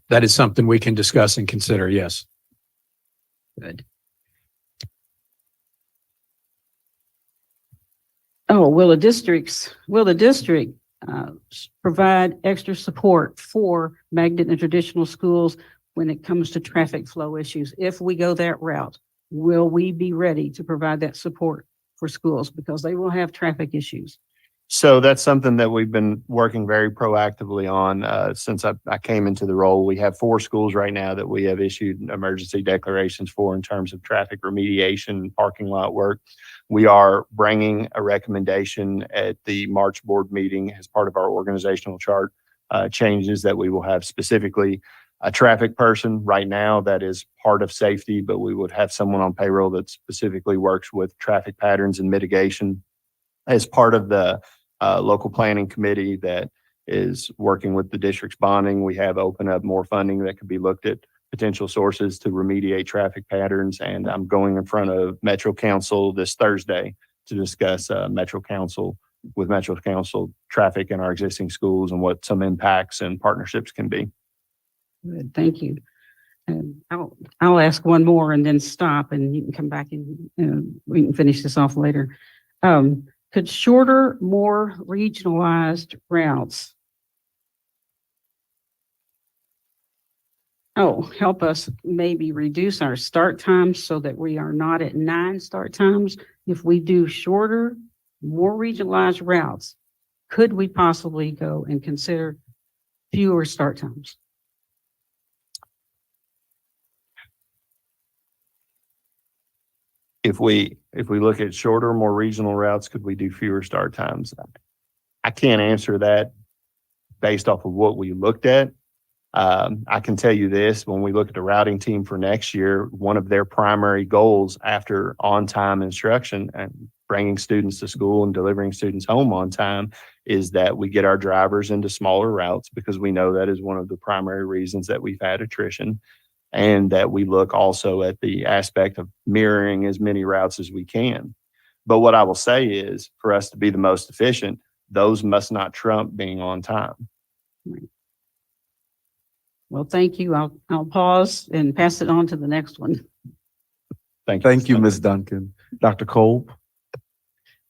That is something we can discuss and consider, yes. Good. Oh, will the district provide extra support for magnet and traditional schools when it comes to traffic flow issues? If we go that route, will we be ready to provide that support for schools because they will have traffic issues? So that's something that we've been working very proactively on since I came into the role. We have 4 schools right now that we have issued emergency declarations for in terms of traffic remediation, parking lot work. We are bringing a recommendation at the March board meeting as part of our organizational chart changes that we will have specifically a traffic person right now that is part of safety, but we would have someone on payroll that specifically works with traffic patterns and mitigation as part of the local planning committee that is working with the district's bonding. We have opened up more funding that could be looked at potential sources to remediate traffic patterns. And I'm going in front of Metro Council this Thursday to discuss Metro Council traffic in our existing schools and what some impacts and partnerships can be. Good, thank you. I'll ask one more and then stop and you can come back and we can finish this off later. Could shorter, more regionalized routes help us maybe reduce our start times so that we are not at 9 start times? If we do shorter, more regionalized routes, could we possibly go and consider fewer start times? If we look at shorter, more regional routes, could we do fewer start times? I can't answer that based off of what we looked at. I can tell you this, when we look at the routing team for next year, one of their primary goals after on-time instruction and bringing students to school and delivering students home on time is that we get our drivers into smaller routes because we know that is one of the primary reasons that we've had attrition. And that we look also at the aspect of mirroring as many routes as we can. But what I will say is, for us to be the most efficient, those must not trump being on time. Well, thank you. I'll pause and pass it on to the next one. Thank you. Thank you, Ms. Duncan. Dr. Kolb?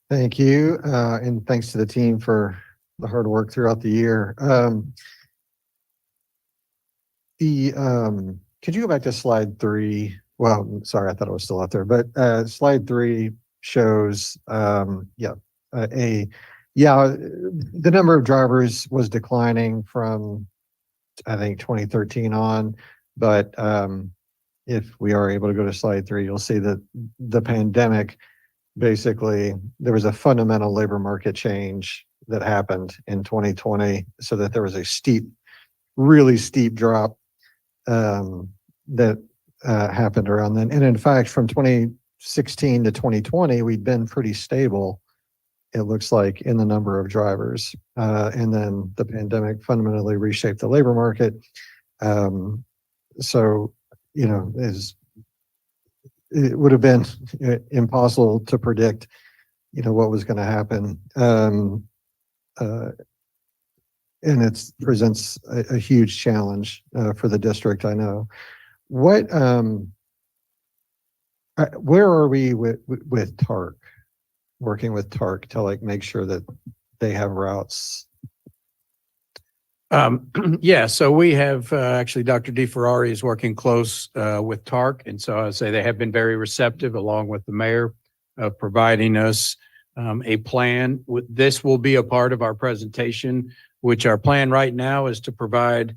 Thank you. And thanks to the team for the hard work throughout the year. Could you go back to slide 3? well, sorry, I thought it was still out there, but slide 3 shows, the number of drivers was declining from, I think, 2013 on, but if we are able to go to slide 3, you'll see that the pandemic, basically, there was a fundamental labor market change that happened in 2020, so that there was a really steep drop that happened around then. And in fact, from 2016 to 2020, we'd been pretty stable, it looks like, in the number of drivers. And then the pandemic fundamentally reshaped the labor market. So, it would have been impossible to predict, what was going to happen. And it presents a huge challenge for the district, I know. Where are we with TARC, working with TARC to make sure that they have routes? Yeah, so we have, actually, Dr. DeFerrari is working close with TARC. And so I'd say they have been very receptive, along with the mayor, of providing us a plan. This will be a part of our presentation, which our plan right now is to provide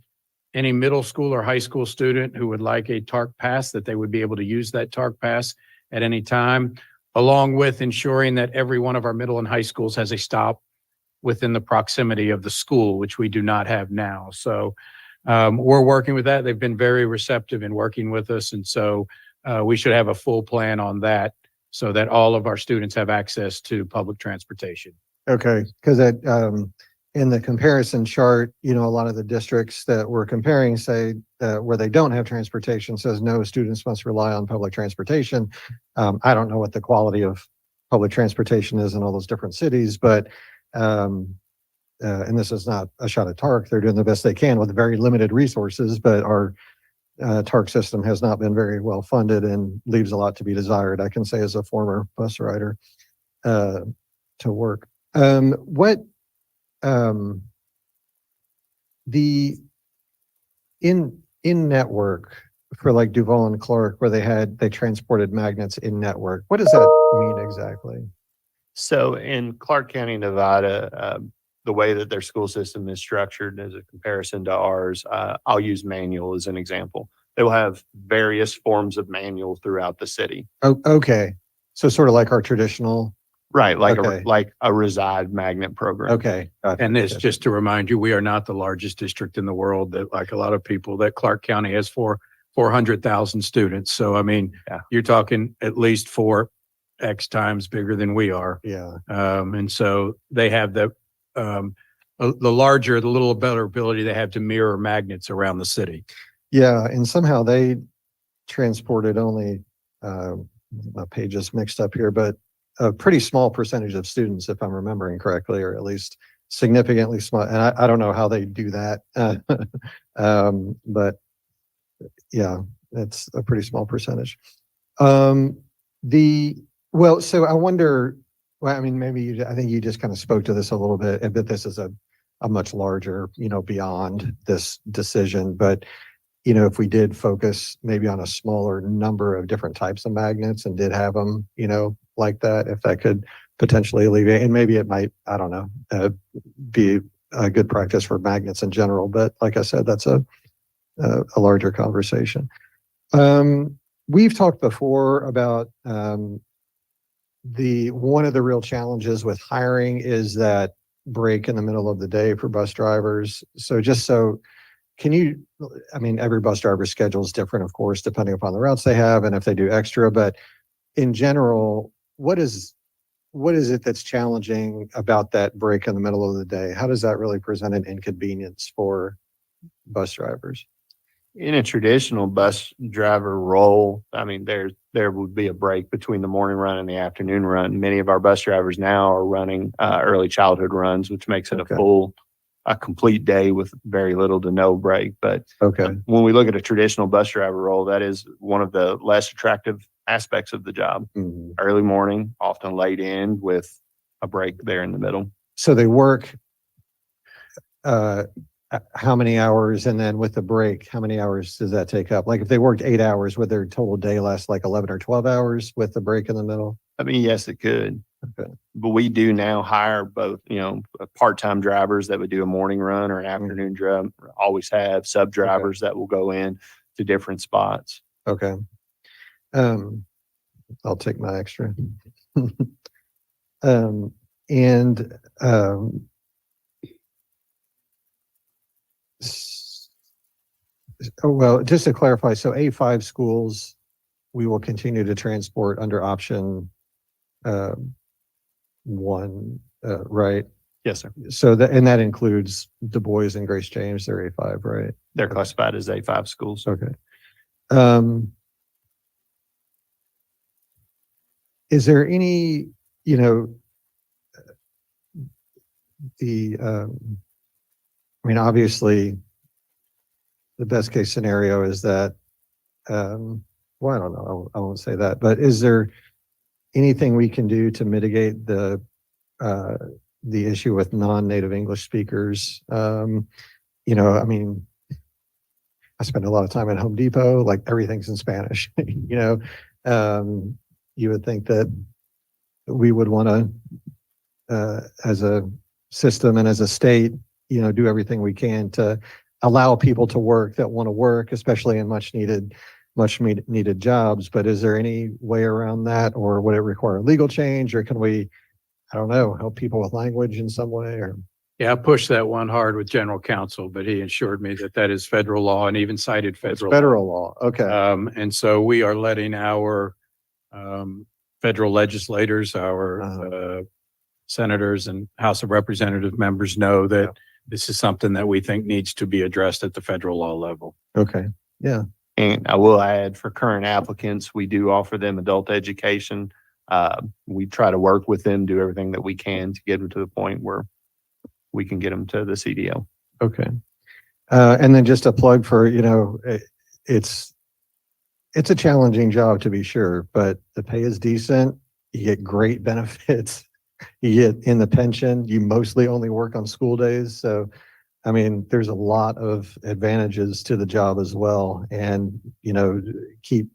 any middle school or high school student who would like a TARC pass, that they would be able to use that TARC pass at any time, along with ensuring that every one of our middle and high schools has a stop within the proximity of the school, which we do not have now. So we're working with that. They've been very receptive in working with us. And so we should have a full plan on that, so that all of our students have access to public transportation. Okay, because in the comparison chart, a lot of the districts that we're comparing say where they don't have transportation says no, students must rely on public transportation. I don't know what the quality of public transportation is in all those different cities, but and this is not a shot at TARC. They're doing the best they can with very limited resources, but our TARC system has not been very well funded and leaves a lot to be desired, I can say, as a former bus rider to work. The in-network for Duval and Clark, where they transported magnets in network, what does that mean exactly? So in Clark County, Nevada, the way that their school system is structured as a comparison to ours, I'll use manual as an example. They will have various forms of manual throughout the city. Oh, okay. So sort of like our traditional. Right, Okay. like a reside magnet program. Okay. Gotcha. And this, just to remind you, we are not the largest district in the world, that, like a lot of people, that Clark County has 400,000 students. So, I mean, you're talking at least 4x times bigger than we are. Yeah. And so they have the little better ability they have to mirror magnets around the city. Yeah. And somehow they transported only, my page is mixed up here, but a pretty small percentage of students, if I'm remembering correctly, or at least significantly small. And I don't know how they do that. But yeah, it's a pretty small percentage. So I wonder, I mean, maybe I think you just kind of spoke to this a little bit, but this is a much larger, beyond this decision. But, if we did focus maybe on a smaller number of different types of magnets and did have them, like that, if that could potentially alleviate, and maybe it might, I don't know, be a good practice for magnets in general. But like I said, that's a larger conversation. We've talked before about one of the real challenges with hiring is that break in the middle of the day for bus drivers. So every bus driver's schedule is different, of course, depending upon the routes they have and if they do extra, but in general, what is it that's challenging about that break in the middle of the day? How does that really present an inconvenience for bus drivers? In a traditional bus driver role, I mean, there would be a break between the morning run and the afternoon run. Many of our bus drivers now are running early childhood runs, which makes it a complete day with very little to no break. But when we look at a traditional bus driver role, that is one of the less attractive aspects of the job. Mm-hmm. Early morning, often late end with a break there in the middle. So they work how many hours? And then with the break, how many hours does that take up? Like if they worked 8 hours, would their total day last like 11 or 12 hours with the break in the middle? I mean, yes, it could. Okay. But we do now hire both, part-time drivers that would do a morning run or an afternoon drive. Always have sub drivers that will go in to different spots. Okay. I'll take my extra. And, oh, well, just to clarify, so A5 schools, we will continue to transport under option, 1, right? Yes, sir. So that, and that includes Du Bois and Grace James, they're A5, right? They're classified as A5 schools. Okay. Is there any, I mean, obviously, the best case scenario is that, well, I don't know, I won't say that, but is there anything we can do to mitigate the issue with non-native English speakers? I mean, I spend a lot of time at Home Depot, like everything's in Spanish, you would think that we would want to, as a system and as a state, do everything we can to allow people to work that want to work, especially in much needed jobs. But is there any way around that, or would it require legal change, or can we, I don't know, help people with language in some way? Or Yeah, I pushed that one hard with general counsel, but he assured me that that is federal law and even cited federal. federal law? Okay. And so we are letting our federal legislators, our senators and House of Representative members know that this is something that we think needs to be addressed at the federal law level. Okay. Yeah. And I will add, for current applicants, we do offer them adult education. We try to work with them, do everything that we can to get them to the point where we can get them to the CDL. Okay. And then just a plug for, it's a challenging job to be sure, but the pay is decent. You get great benefits. You get in the pension. You mostly only work on school days. So, I mean, there's a lot of advantages to the job as well. And, keep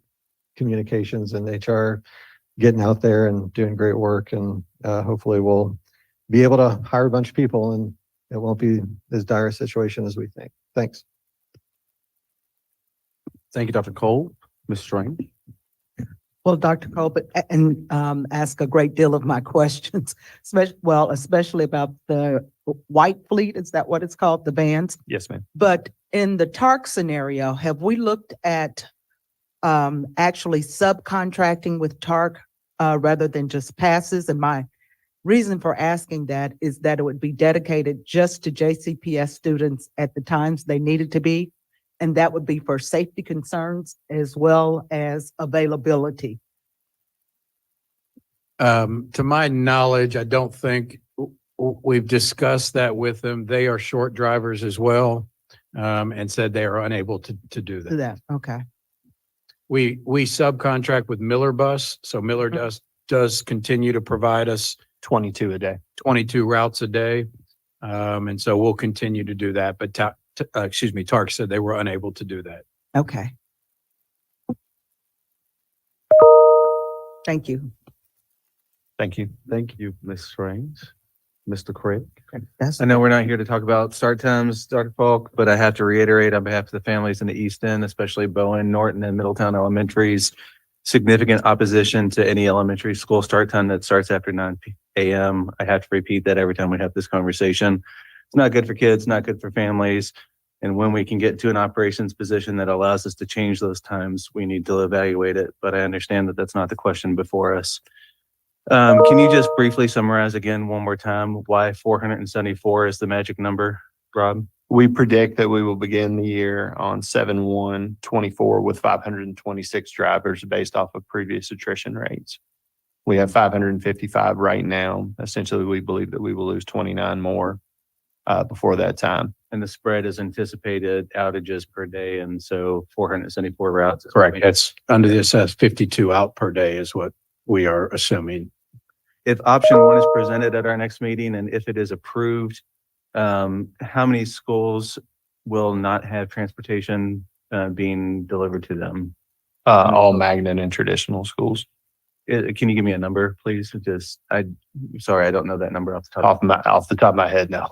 communications and HR getting out there and doing great work. And hopefully we'll be able to hire a bunch of people and it won't be as dire a situation as we think. Thanks. Thank you, Dr. Cole. Ms. Strange? Well, Dr. Colbert, and ask a great deal of my questions, especially about the white fleet. Is that what it's called? The vans? Yes, ma'am. But in the TARC scenario, have we looked at actually subcontracting with TARC rather than just passes? And my reason for asking that is that it would be dedicated just to JCPS students at the times they needed to be. And that would be for safety concerns as well as availability. To my knowledge, I don't think we've discussed that with them. They are short drivers as well, and said they are unable to do that. Okay. We subcontract with Miller Bus, so Miller does continue to provide us 22 a day. 22 routes a day. And so we'll continue to do that, but TARC said they were unable to do that. Okay. Thank you. Thank you. Thank you, Ms. Strange. Mr. Craig? I know we're not here to talk about start times, Dr. Falk, but I have to reiterate on behalf of the families in the East End, especially Bowen, Norton, and Middletown Elementaries, significant opposition to any elementary school start time that starts after 9 a.m. I have to repeat that every time we have this conversation. It's not good for kids, not good for families. And when we can get to an operations position that allows us to change those times, we need to evaluate it. But I understand that that's not the question before us. Can you just briefly summarize again one more time why 474 is the magic number, Rob? We predict that we will begin the year on 7/1/24 with 526 drivers based off of previous attrition rates. We have 555 right now. Essentially, we believe that we will lose 29 more before that time. And the spread is anticipated outages per day. And so 474 routes. Correct. That's under the assess 52 out per day is what we are assuming. If option 1 is presented at our next meeting and if it is approved, how many schools will not have transportation being delivered to them? All magnet and traditional schools. Can you give me a number, please? Sorry, I don't know that number off the top. Off the top of my head, no.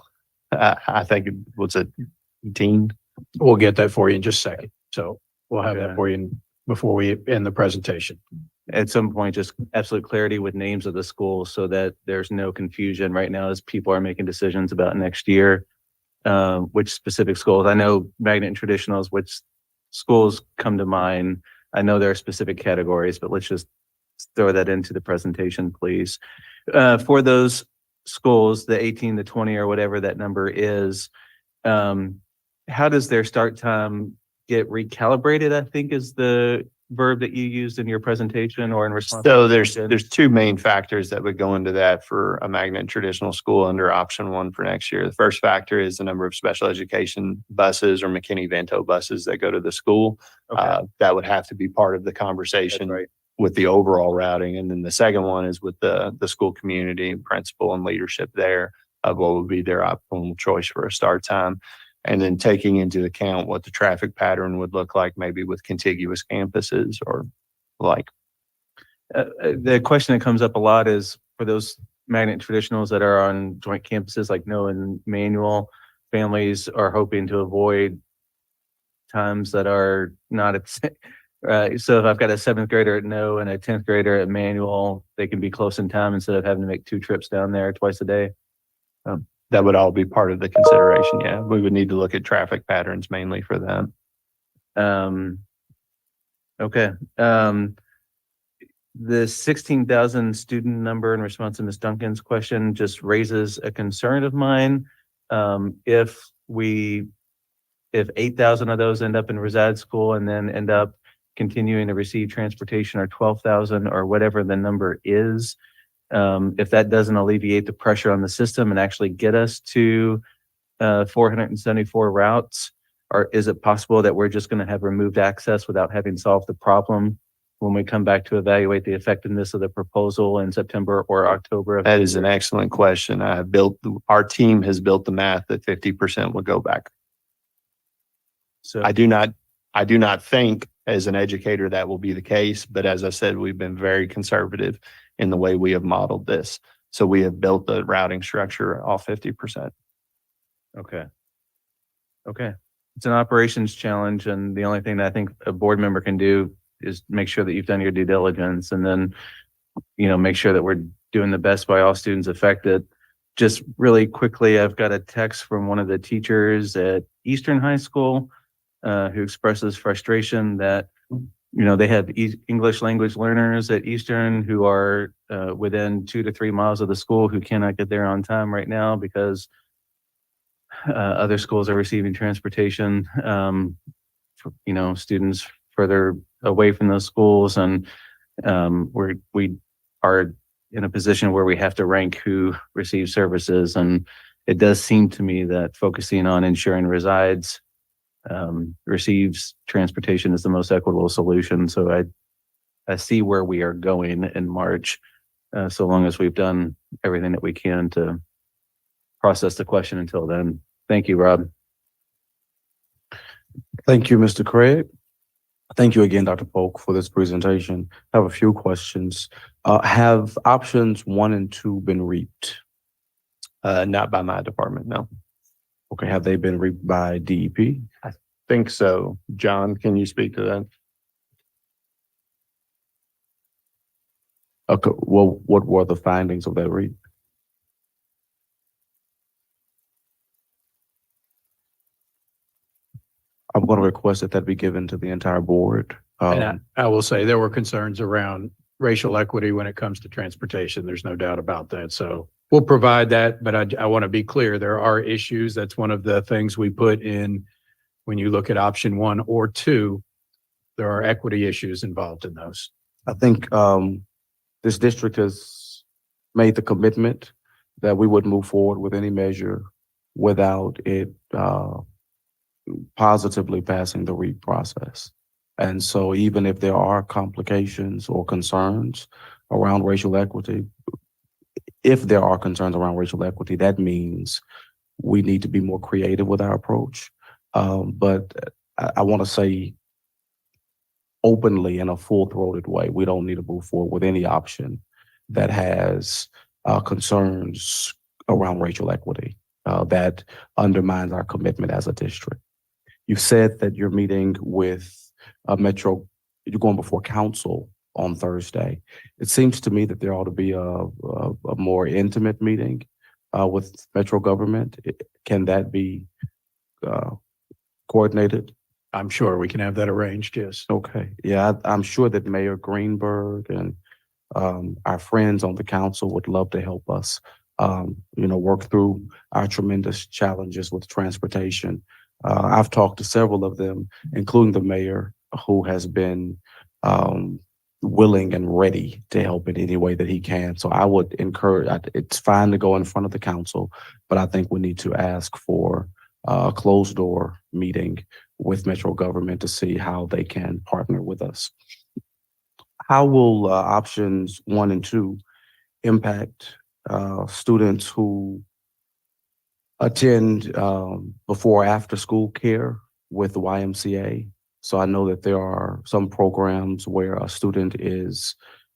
I think it was a teen. We'll get that for you in just a second. So we'll have Okay. that for you before we end the presentation. At some point, just absolute clarity with names of the schools so that there's no confusion right now as people are making decisions about next year. Which specific schools? I know magnet and traditionals, which schools come to mind. I know there are specific categories, but let's just throw that into the presentation, please. For those schools, the 18, the 20, or whatever that number is, how does their start time get recalibrated? I think is the verb that you used in your presentation or in response. So there's two main factors that would go into that for a magnet and traditional school under option one for next year. The first factor is the number of special education buses or McKinney-Vento buses that go to the school. Okay. That would have to be part of the conversation. That's right. With the overall routing. And then the second one is with the school community, principal and leadership there of what would be their optimal choice for a start time. And then taking into account what the traffic pattern would look like, maybe with contiguous campuses or like. The question that comes up a lot is for those magnet traditionals that are on joint campuses like Noah and Manual, families are hoping to avoid times that are not at so if I've got a 7th grader at No and a 10th grader at Manual, they can be close in time instead of having to make 2 trips down there twice a day. That would all be part of the consideration. Yeah, we would need to look at traffic patterns mainly for that. Okay. The 16,000 student number in response to Ms. Duncan's question just raises a concern of mine. If 8,000 of those end up in reside school and then end up continuing to receive transportation, or 12,000 or whatever the number is, if that doesn't alleviate the pressure on the system and actually get us to 474 routes, or is it possible that we're just going to have removed access without having solved the problem when we come back to evaluate the effectiveness of the proposal in September or October? That is an excellent question. Our team has built the math that 50% would go back. So I do not think as an educator that will be the case, but as I said, we've been very conservative in the way we have modeled this. So we have built the routing structure off 50%. Okay. It's an operations challenge, and the only thing that I think a board member can do is make sure that you've done your due diligence, and then, make sure that we're doing the best by all students affected. Just really quickly, I've got a text from one of the teachers at Eastern High School who expresses frustration that, they have English language learners at Eastern who are within 2 to 3 miles of the school who cannot get there on time right now because other schools are receiving transportation, for, students further away from those schools. And we are in a position where we have to rank who receives services. And it does seem to me that focusing on ensuring resides receives transportation is the most equitable solution. So I see where we are going in March, so long as we've done everything that we can to process the question until then. Thank you, Rob. Thank you, Mr. Craig. Thank you again, Dr. Polk, for this presentation. I have a few questions. Have options 1 and 2 been reaped? Not by my department, no. Okay, have they been reaped by DEP? Think so. John, can you speak to that? Okay, well, what were the findings of that reap? I'm going to request that be given to the entire board. And I will say there were concerns around racial equity when it comes to transportation. There's no doubt about that. So we'll provide that, but I want to be clear. There are issues. That's one of the things we put in when you look at option 1 or 2. There are equity issues involved in those. I think this district has made the commitment that we would move forward with any measure without it positively passing the REAP process. And so even if there are complications or concerns around racial equity, if there are concerns around racial equity, that means we need to be more creative with our approach. But I want to say openly in a full-throated way, we don't need to move forward with any option that has concerns around racial equity that undermines our commitment as a district. You said that you're meeting with Metro, you're going before council on Thursday. It seems to me that there ought to be a more intimate meeting with Metro government. Can that be coordinated? I'm sure we can have that arranged, yes. Okay, yeah, I'm sure that Mayor Greenberg and our friends on the council would love to help us, work through our tremendous challenges with transportation. I've talked to several of them, including the mayor, who has been willing and ready to help in any way that he can. So I would encourage, it's fine to go in front of the council, but I think we need to ask for a closed door meeting with Metro government to see how they can partner with us. How will options 1 and 2 impact students who attend before or after school care with the YMCA? So I know that there are some programs where a student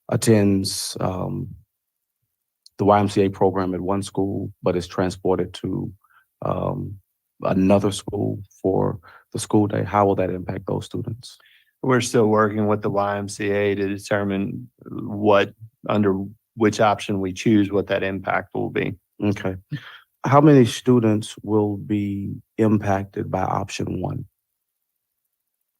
attends the YMCA program at one school, but is transported to another school for the school day. How will that impact those students? We're still working with the YMCA to determine under which option we choose, what that impact will be. Okay. How many students will be impacted by option 1?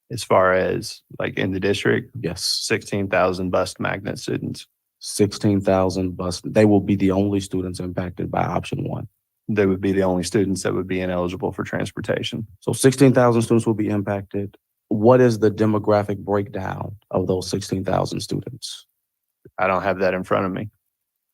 As far as like in the district, Yes. 16,000 bus magnet students. 16,000 bus. They will be the only students impacted by option 1. They would be the only students that would be ineligible for transportation. So 16,000 students will be impacted. What is the demographic breakdown of those 16,000 students? I don't have that in front of me.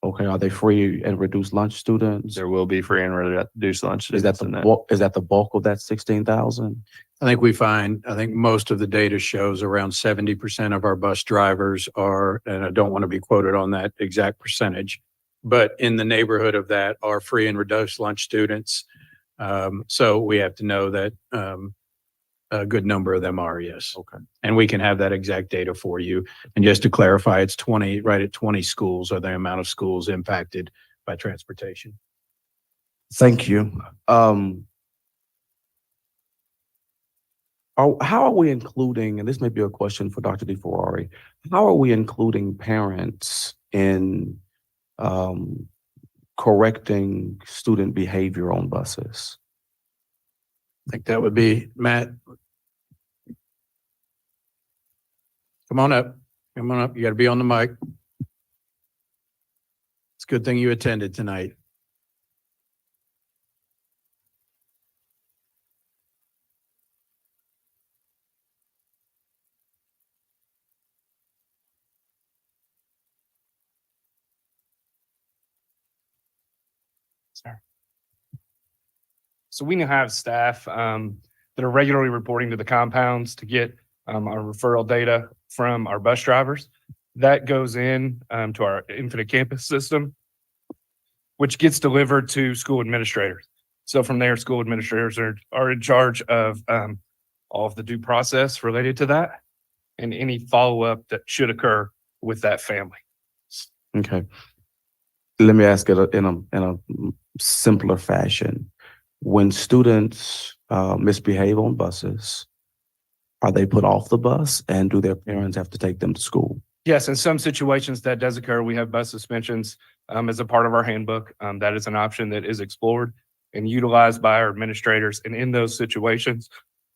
Okay, are they free and reduced lunch students? There will be free and reduced lunch. Is that students in the bulk, is that the bulk of that 16,000? I think most of the data shows around 70% of our bus drivers are, and I don't want to be quoted on that exact percentage, but in the neighborhood of that are free and reduced lunch students. So we have to know that a good number of them are, yes. Okay. And we can have that exact data for you. And just to clarify, it's 20, right at 20 schools are the amount of schools impacted by transportation. Thank you. How are we including, and this may be a question for Dr. DeFerrari, how are we including parents in correcting student behavior on buses? I think that would be Matt. Come on up. Come on up. You got to be on the mic. It's a good thing you attended tonight. So we now have staff that are regularly reporting to the compounds to get our referral data from our bus drivers. That goes in to our Infinite Campus system, which gets delivered to school administrators. So from there, school administrators are in charge of all of the due process related to that and any follow-up that should occur with that family. Okay. Let me ask it in a simpler fashion. When students misbehave on buses, are they put off the bus, and do their parents have to take them to school? Yes, in some situations that does occur. We have bus suspensions as a part of our handbook. That is an option that is explored and utilized by our administrators. And in those situations,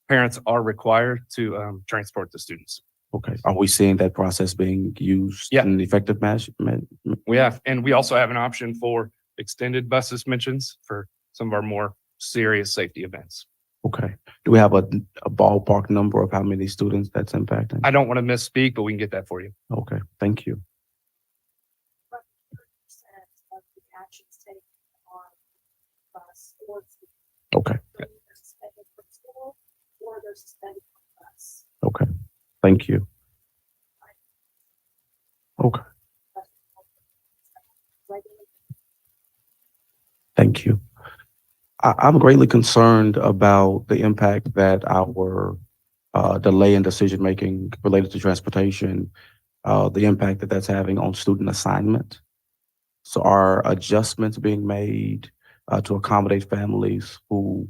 parents are required to transport the students. Okay. Are we seeing that process being used Yeah. in an effective manner? We have, and we also have an option for extended bus suspensions for some of our more serious safety events. Okay. Do we have a ballpark number of how many students that's impacting? I don't want to misspeak, but we can get that for you. Okay. Thank you. Okay. Okay. Thank you. Okay. Thank you. I'm greatly concerned about the impact that our delay in decision-making related to transportation, the impact that that's having on student assignment. So are adjustments being made to accommodate families who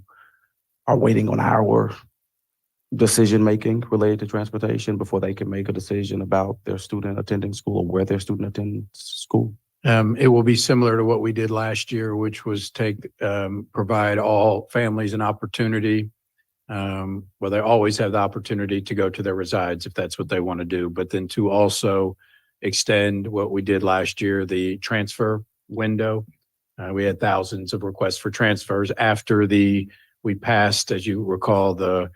are waiting on our decision-making related to transportation before they can make a decision about their student attending school or where their student attends school? It will be similar to what we did last year, which was provide all families an opportunity. Well, they always have the opportunity to go to their resides if that's what they want to do, but then to also extend what we did last year, the transfer window. We had thousands of requests for transfers after we passed, as you recall, the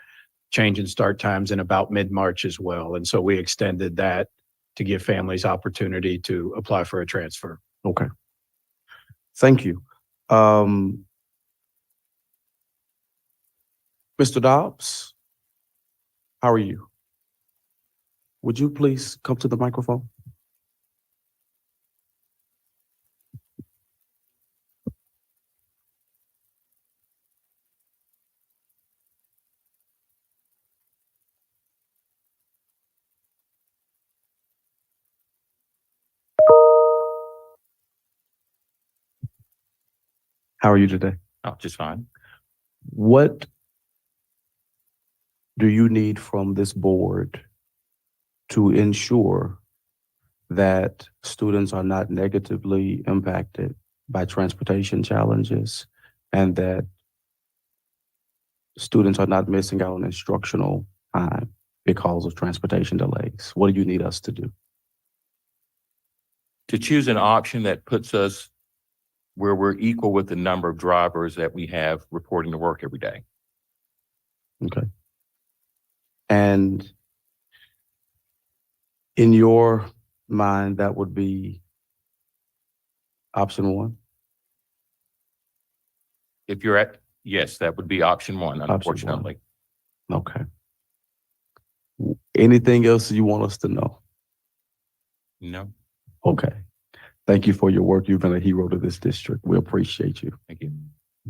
change in start times in about mid-March as well. And so we extended that to give families opportunity to apply for a transfer. Okay. Thank you. Mr. Dobbs, how are you? Would you please come to the microphone? How are you today? Oh, just fine. What do you need from this board to ensure that students are not negatively impacted by transportation challenges and that students are not missing out on instructional time because of transportation delays? What do you need us to do? To choose an option that puts us where we're equal with the number of drivers that we have reporting to work every day. Okay. And in your mind, that would be option one? If you're at, yes, that would be option one, one. unfortunately. Okay. Anything else you want us to know? No, Okay. Thank you for your work. You've been a hero to this district. We appreciate you. thank you.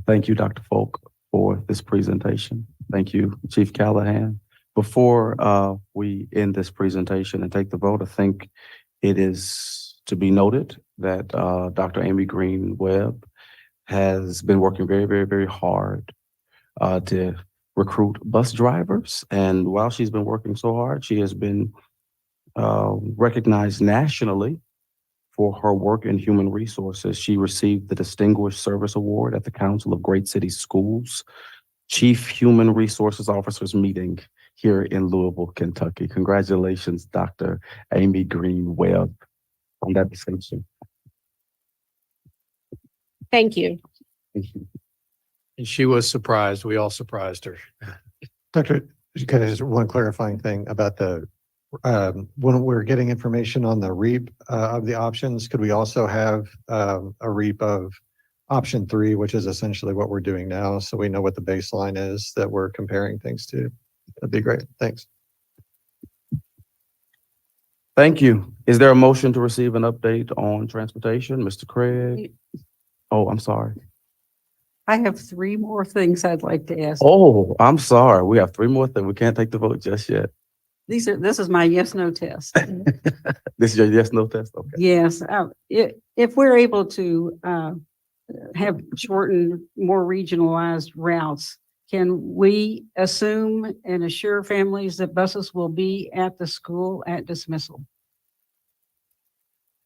Thank you, Dr. Folk, for this presentation. Thank you, Chief Callahan. Before we end this presentation and take the vote, I think it is to be noted that Dr. Amy Green Webb has been working very, very, very hard to recruit bus drivers. And while she's been working so hard, she has been recognized nationally for her work in human resources. She received the Distinguished Service Award at the Council of Great City Schools Chief Human Resources Officers meeting here in Louisville, Kentucky. Congratulations, Dr. Amy Green Webb, on that distinction. Thank you. Thank you. And she was surprised. We all surprised her. Dr., kind of just one clarifying thing about the, when we're getting information on the REAP of the options, could we also have a REAP of option 3, which is essentially what we're doing now, so we know what the baseline is that we're comparing things to? That'd be great. Thanks. Thank you. Is there a motion to receive an update on transportation? Mr. Craig? Oh, I'm sorry. I have 3 more things I'd like to ask. Oh, I'm sorry. We have 3 more things. We can't take the vote just yet. This is my yes, no test. This is your yes, no test? Okay. Yes, if we're able to have shortened, more regionalized routes, can we assume and assure families that buses will be at the school at dismissal?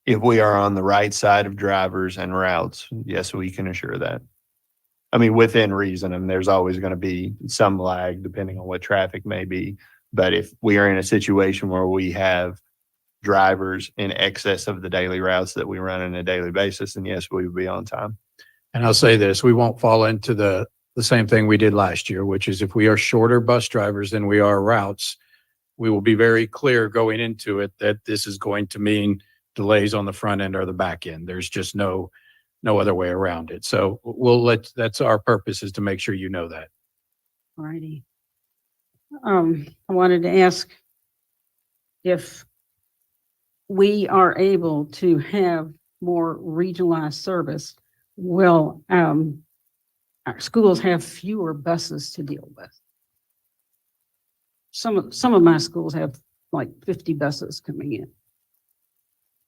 If we are on the right side of drivers and routes, yes, we can assure that. I mean, within reason, and there's always going to be some lag depending on what traffic may be. But if we are in a situation where we have drivers in excess of the daily routes that we run on a daily basis, then yes, we will be on time. And I'll say this, we won't fall into the same thing we did last year, which is if we are shorter bus drivers than we are routes, we will be very clear going into it that this is going to mean delays on the front end or the back end. There's just no other way around it. So that's our purpose, is to make sure you know that. Alrighty. I wanted to ask if we are able to have more regionalized service. Will our schools have fewer buses to deal with. Some of my schools have like 50 buses coming in.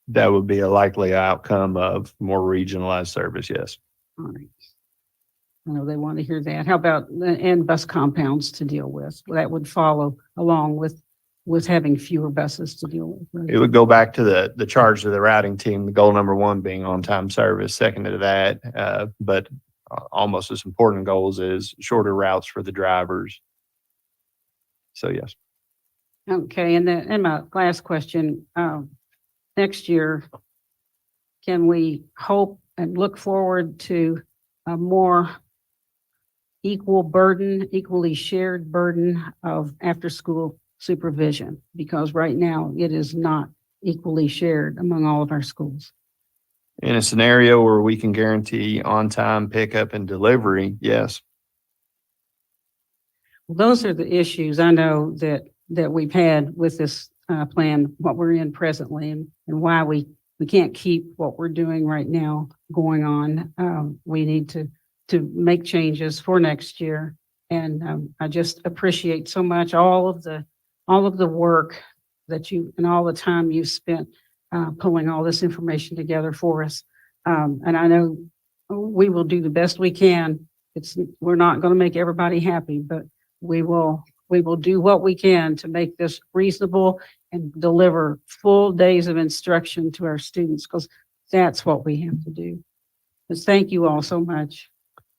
That would be a likely outcome of more regionalized service, yes. All right. I know they want to hear that. How about, and bus compounds to deal with? That would follow along with having fewer buses to deal with. Right? It would go back to the charge of the routing team, the goal number one being on-time service, second to that. But almost as important goals is shorter routes for the drivers. So yes. Okay, and my last question, next year, can we hope and look forward to a more equally shared burden of after-school supervision? Because right now, it is not equally shared among all of our schools. In a scenario where we can guarantee on-time pickup and delivery, yes. Those are the issues I know that we've had with this plan, what we're in presently, and why we can't keep what we're doing right now going on. We need to make changes for next year. And I just appreciate so much all of the work that you and all the time you spent pulling all this information together for us. And I know we will do the best we can. We're not going to make everybody happy, but we will do what we can to make this reasonable and deliver full days of instruction to our students, because that's what we have to do. But thank you all so much.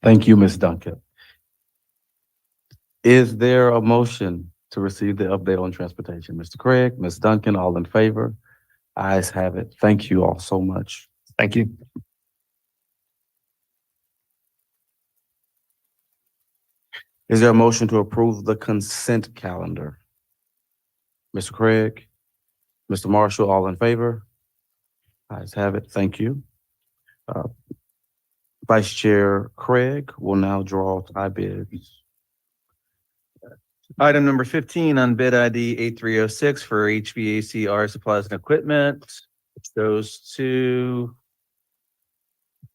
Thank you, Ms. Duncan. Is there a motion to receive the update on transportation? Mr. Craig, Ms. Duncan, all in favor? Ayes have it. Thank you all so much. Thank you. Is there a motion to approve the consent calendar? Mr. Craig, Mr. Marshall, all in favor? Ayes have it. Thank you. Vice Chair Craig will now draw tie bids. Item number 15 on bid ID 8306 for HVACR supplies and equipment. It goes to,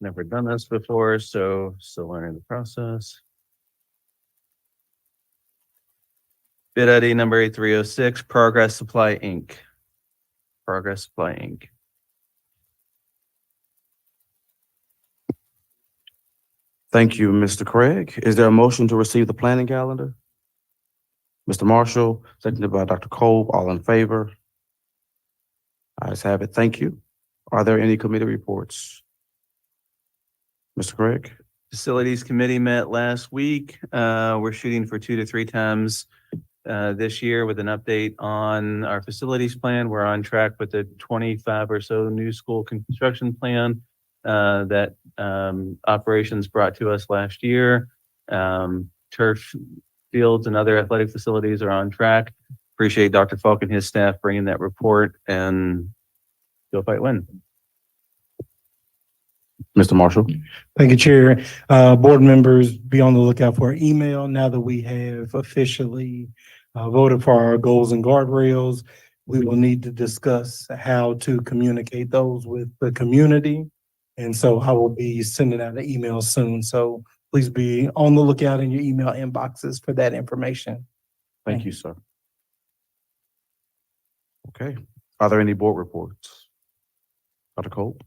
never done this before, so still learning the process. Bid ID number 8306, Progress Supply Inc. Progress Supply Inc. Thank you, Mr. Craig. Is there a motion to receive the planning calendar? Mr. Marshall, seconded by Dr. Kolb, all in favor? Ayes have it. Thank you. Are there any committee reports? Mr. Craig? Facilities Committee met last week. We're shooting for 2 to 3 times this year with an update on our facilities plan. We're on track with the 25 or so new school construction plan that operations brought to us last year. Turf fields and other athletic facilities are on track. Appreciate Dr. Falk and his staff bringing that report, and go fight win. Mr. Marshall? Thank you, Chair. Board members, be on the lookout for an email now that we have officially voted for our goals and guardrails. We will need to discuss how to communicate those with the community. And so I will be sending out an email soon. So please be on the lookout in your email inboxes for that information. Thank you, sir. Okay. Are there any board reports? Dr. Kolb?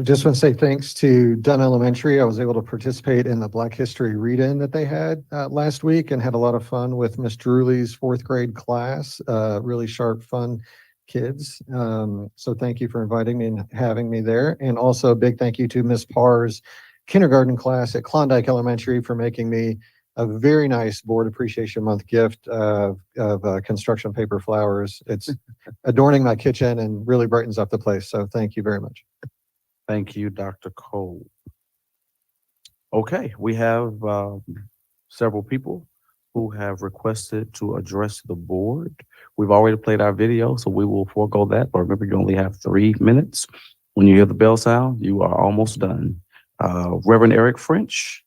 Just want to say thanks to Dunn Elementary. I was able to participate in the Black History read-in that they had last week and had a lot of fun with Miss Drewley's 4th grade class. Really sharp, fun kids. So thank you for inviting me and having me there. And also a big thank you to Miss Parr's kindergarten class at Klondike Elementary for making me a very nice Board Appreciation Month gift of construction paper flowers. It's adorning my kitchen and really brightens up the place. So thank you very much. Thank you, Dr. Cole. Okay, we have several people who have requested to address the board. We've already played our video, so we will forego that. But remember, you only have 3 minutes. When you hear the bell sound, you are almost done. Reverend Eric French.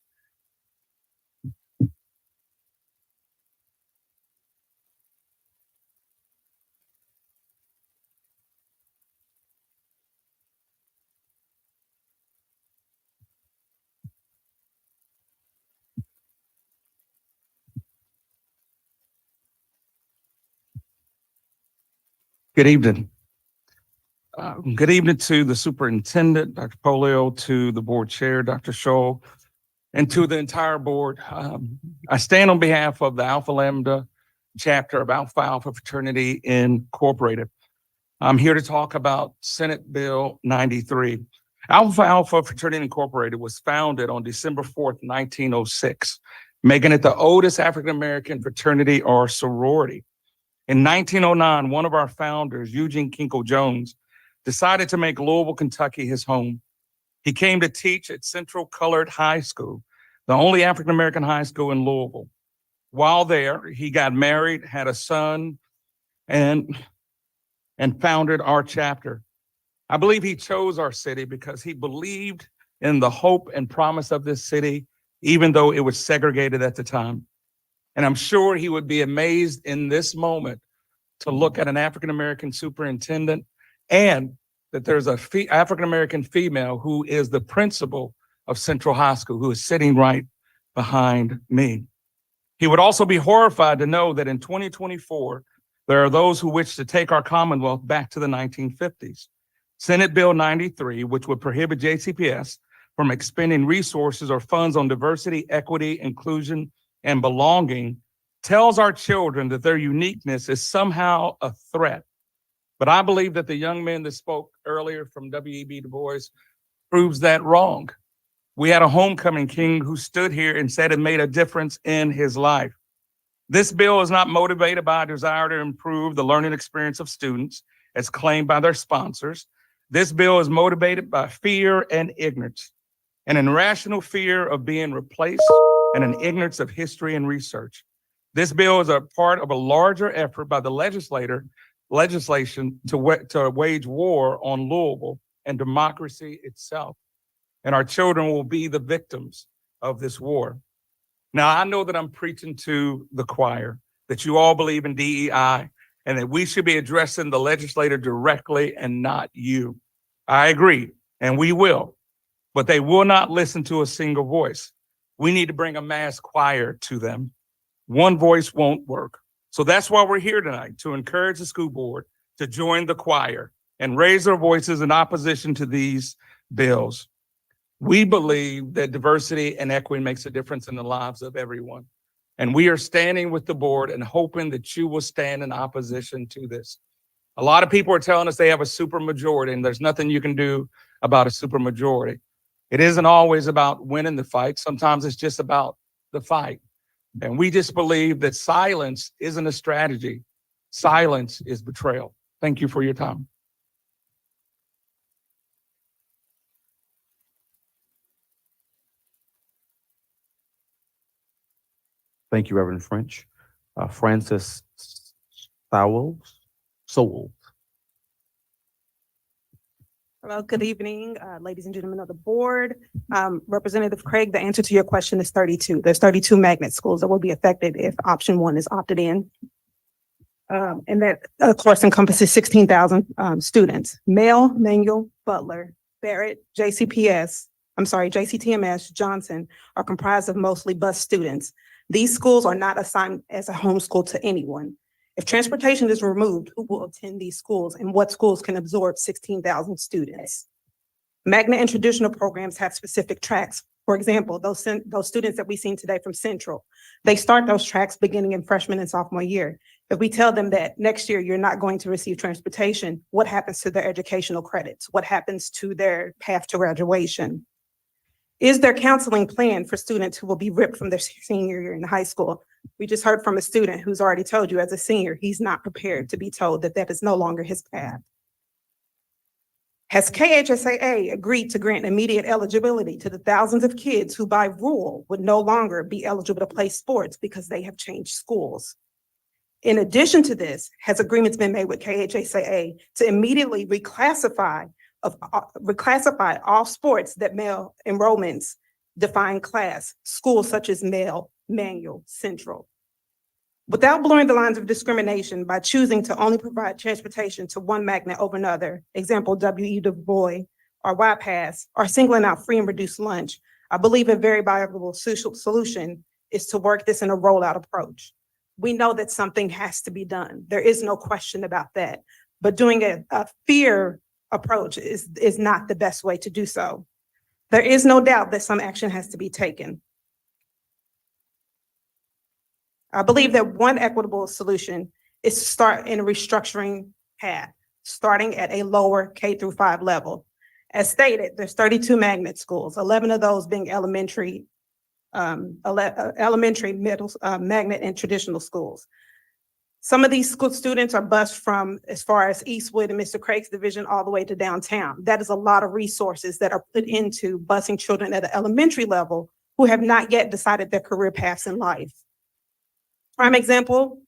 Good evening. Good evening to the superintendent, Dr. Polio, to the board chair, Dr. Scholl, and to the entire board. I stand on behalf of the Alpha Lambda chapter of Alpha Alpha Fraternity Incorporated. I'm here to talk about Senate Bill 93. Alpha Alpha Fraternity Incorporated was founded on December 4th, 1906, making it the oldest African-American fraternity or sorority. In 1909, one of our founders, Eugene Kinkle Jones, decided to make Louisville, Kentucky his home. He came to teach at Central Colored High School, the only African-American high school in Louisville. While there, he got married, had a son, and founded our chapter. I believe he chose our city because he believed in the hope and promise of this city, even though it was segregated at the time. And I'm sure he would be amazed in this moment to look at an African-American superintendent and that there's a African-American female who is the principal of Central High School, who is sitting right behind me. He would also be horrified to know that in 2024, there are those who wish to take our Commonwealth back to the 1950s. Senate Bill 93, which would prohibit JCPS from expending resources or funds on diversity, equity, inclusion, and belonging, tells our children that their uniqueness is somehow a threat. But I believe that the young man that spoke earlier from W.E.B. Du Bois proves that wrong. We had a homecoming king who stood here and said it made a difference in his life. This bill is not motivated by a desire to improve the learning experience of students, as claimed by their sponsors. This bill is motivated by fear and ignorance, an irrational fear of being replaced and an ignorance of history and research. This bill is a part of a larger effort by the legislation to wage war on Louisville and democracy itself. And our children will be the victims of this war. Now, I know that I'm preaching to the choir, that you all believe in DEI and that we should be addressing the legislator directly and not you. I agree, and we will, but they will not listen to a single voice. We need to bring a mass choir to them. One voice won't work. So that's why we're here tonight, to encourage the school board to join the choir and raise their voices in opposition to these bills. We believe that diversity and equity makes a difference in the lives of everyone. And we are standing with the board and hoping that you will stand in opposition to this. A lot of people are telling us they have a supermajority and there's nothing you can do about a supermajority. It isn't always about winning the fight. Sometimes it's just about the fight. And we just believe that silence isn't a strategy. Silence is betrayal. Thank you for your time. Thank you, Reverend French. Francis Sowell. Hello, good evening, ladies and gentlemen of the board. Representative Craig, the answer to your question is 32. There's 32 magnet schools that will be affected if option one is opted in. And that, of course, encompasses 16,000 students. Male, Manual, Butler, Barrett, JCTMS, Johnson are comprised of mostly bus students. These schools are not assigned as a homeschool to anyone. If transportation is removed, who will attend these schools and what schools can absorb 16,000 students? Magnet and traditional programs have specific tracks. For example, those students that we've seen today from Central, they start those tracks beginning in freshman and sophomore year. If we tell them that next year you're not going to receive transportation, what happens to their educational credits? What happens to their path to graduation? Is there counseling plan for students who will be ripped from their senior year in high school? We just heard from a student who's already told you as a senior, he's not prepared to be told that that is no longer his path. Has KHSAA agreed to grant immediate eligibility to the thousands of kids who by rule would no longer be eligible to play sports because they have changed schools? In addition to this, has agreements been made with KHSAA to immediately reclassify all sports that male enrollments define class, schools such as male, Manual, Central? Without blurring the lines of discrimination by choosing to only provide transportation to one magnet over another, example W.E. Du Bois or YPass, or singling out free and reduced lunch, I believe a very viable solution is to work this in a rollout approach. We know that something has to be done. There is no question about that. but doing a fear approach is not the best way to do so. There is no doubt that some action has to be taken. I believe that one equitable solution is to start in a restructuring path, starting at a lower K-5 level. As stated, there's 32 magnet schools, 11 of those being elementary, middle, magnet and traditional schools. Some of these school students are bused from as far as Eastwood and Mr. Craig's division all the way to downtown. That is a lot of resources that are put into busing children at an elementary level who have not yet decided their career paths in life. Prime example,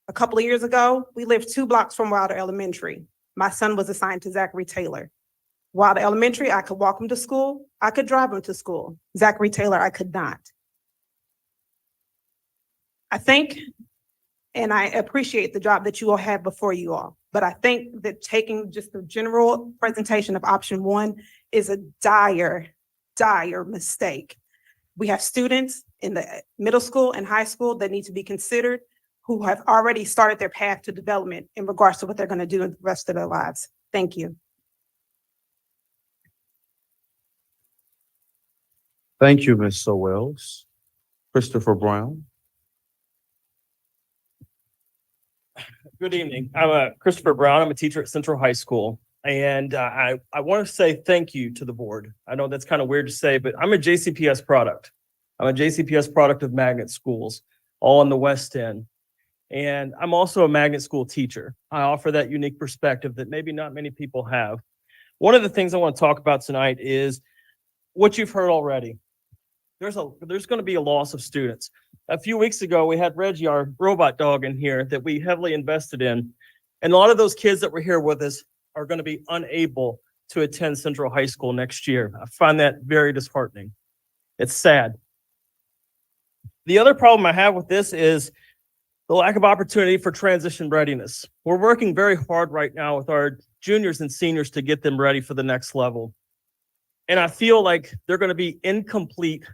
a couple of years ago, we lived 2 blocks from Wilder Elementary. My son was assigned to Zachary Taylor. Wilder Elementary, I could walk him to school, I could drive him to school. Zachary Taylor, I could not. I think, and I appreciate the job that you all have before you all, but I think that taking just the general presentation of option 1 is a dire, dire mistake. We have students in the middle school and high school that need to be considered who have already started their path to development in regards to what they're going to do in the rest of their lives. Thank you. Thank you, Ms. Sowells. Christopher Brown. Good evening. I'm Christopher Brown. I'm a teacher at Central High School. And I want to say thank you to the board. I know that's kind of weird to say, but I'm a JCPS product. I'm a JCPS product of magnet schools, all in the West End. And I'm also a magnet school teacher. I offer that unique perspective that maybe not many people have. One of the things I want to talk about tonight is what you've heard already. There's going to be a loss of students. A few weeks ago, we had Reggie, our robot dog, in here that we heavily invested in. And a lot of those kids that were here with us are going to be unable to attend Central High School next year. I find that very disheartening. It's sad. The other problem I have with this is the lack of opportunity for transition readiness. We're working very hard right now with our juniors and seniors to get them ready for the next level. And I feel like they're going to be incomplete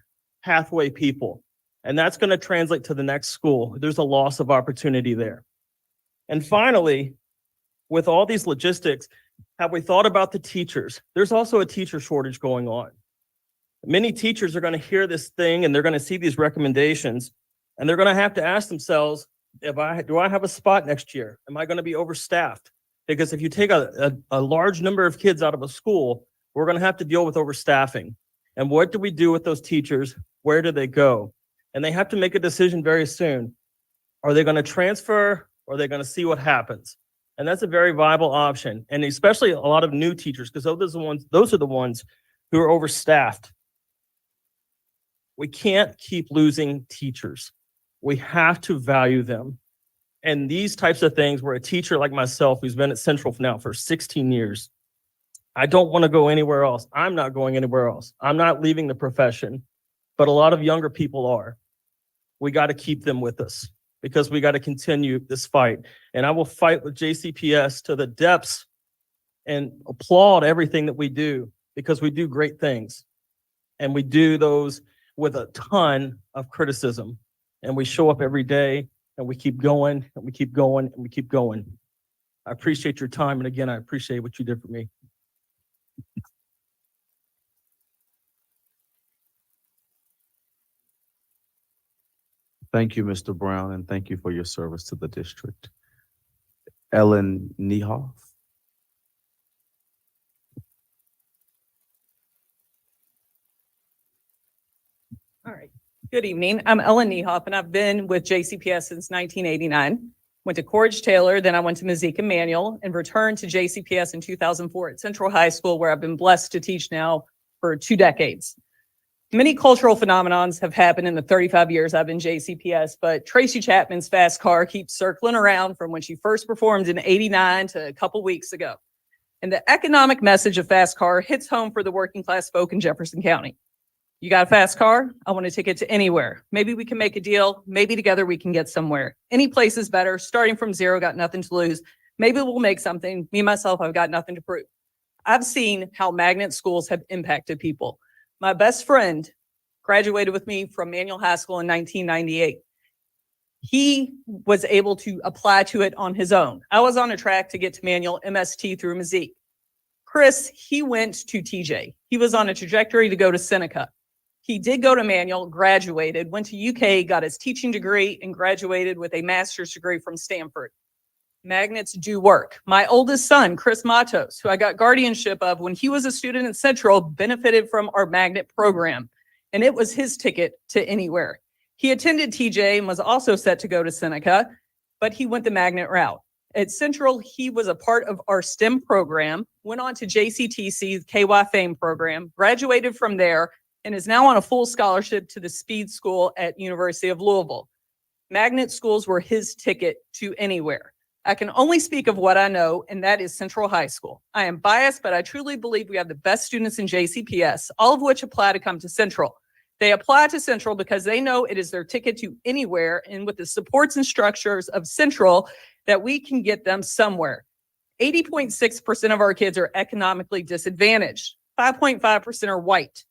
pathway people. And that's going to translate to the next school. There's a loss of opportunity there. And finally, with all these logistics, have we thought about the teachers? There's also a teacher shortage going on. Many teachers are going to hear this thing and they're going to see these recommendations and they're going to have to ask themselves, do I have a spot next year? Am I going to be overstaffed? Because if you take a large number of kids out of a school, we're going to have to deal with overstaffing. And what do we do with those teachers? Where do they go? And they have to make a decision very soon. Are they going to transfer or are they going to see what happens? And that's a very viable option. And especially a lot of new teachers, because those are the ones who are overstaffed. We can't keep losing teachers. We have to value them. And these types of things where a teacher like myself, who's been at Central now for 16 years, I don't want to go anywhere else. I'm not going anywhere else. I'm not leaving the profession, but a lot of younger people are. We got to keep them with us because we got to continue this fight. And I will fight with JCPS to the depths and applaud everything that we do because we do great things. And we do those with a ton of criticism. And we show up every day and we keep going and we keep going and we keep going. I appreciate your time. And again, I appreciate what you did for me. Thank you, Mr. Brown, and thank you for your service to the district. Ellen Niehoff. All right. Good evening. I'm Ellen Niehoff, and I've been with JCPS since 1989. Went to Corage Taylor, then I went to Mazika Manual, and returned to JCPS in 2004 at Central High School, where I've been blessed to teach now for 2 decades. Many cultural phenomenons have happened in the 35 years I've been JCPS, but Tracy Chapman's fast car keeps circling around from when she first performed in '89 to a couple weeks ago. And the economic message of fast car hits home for the working class folk in Jefferson County. You got a fast car? I want to take it to anywhere. Maybe we can make a deal. Maybe together we can get somewhere. Any place is better. Starting from zero, got nothing to lose. Maybe we'll make something. Me, myself, I've got nothing to prove. I've seen how magnet schools have impacted people. My best friend graduated with me from Manual High School in 1998. He was able to apply to it on his own. I was on a track to get to manual MST through Mazik. Chris, he went to TJ. He was on a trajectory to go to Seneca. He did go to manual, graduated, went to UK, got his teaching degree, and graduated with a master's degree from Stanford. Magnets do work. My oldest son, Chris Matos, who I got guardianship of when he was a student at Central, benefited from our magnet program, and it was his ticket to anywhere. He attended TJ and was also set to go to Seneca, but he went the magnet route. At Central, he was a part of our STEM program, went on to JCTC's KY Fame program, graduated from there, and is now on a full scholarship to the Speed School at University of Louisville. Magnet schools were his ticket to anywhere. I can only speak of what I know, and that is Central High School. I am biased, but I truly believe we have the best students in JCPS, all of which apply to come to Central. They apply to Central because they know it is their ticket to anywhere, and with the supports and structures of Central, that we can get them somewhere. 80.6% of our kids are economically disadvantaged. 5.5% are white.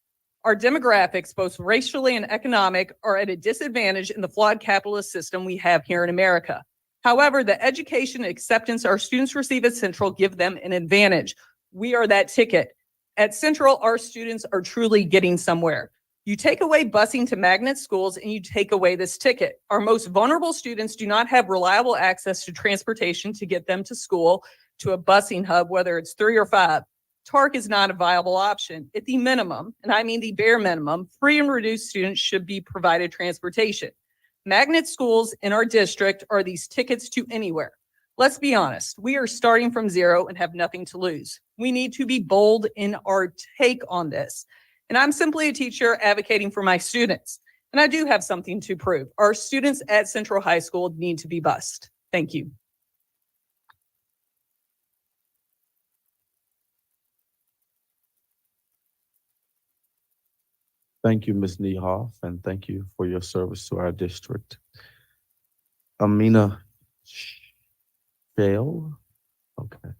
Our demographics, both racially and economic, are at a disadvantage in the flawed capitalist system we have here in America. However, the education and acceptance our students receive at Central give them an advantage. We are that ticket. At Central, our students are truly getting somewhere. You take away busing to magnet schools and you take away this ticket. Our most vulnerable students do not have reliable access to transportation to get them to school, to a busing hub, whether it's 3 or 5. TARC is not a viable option. At the minimum, and I mean the bare minimum, free and reduced students should be provided transportation. Magnet schools in our district are these tickets to anywhere. Let's be honest, we are starting from zero and have nothing to lose. We need to be bold in our take on this. And I'm simply a teacher advocating for my students. And I do have something to prove. Our students at Central High School need to be bused. Thank you. Thank you, Ms. Niehoff, and thank you for your service to our district. Amina Shale. Okay.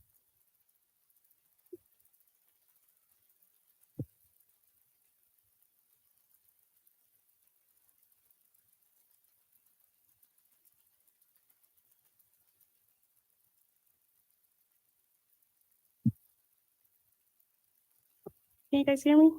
Can you guys hear me?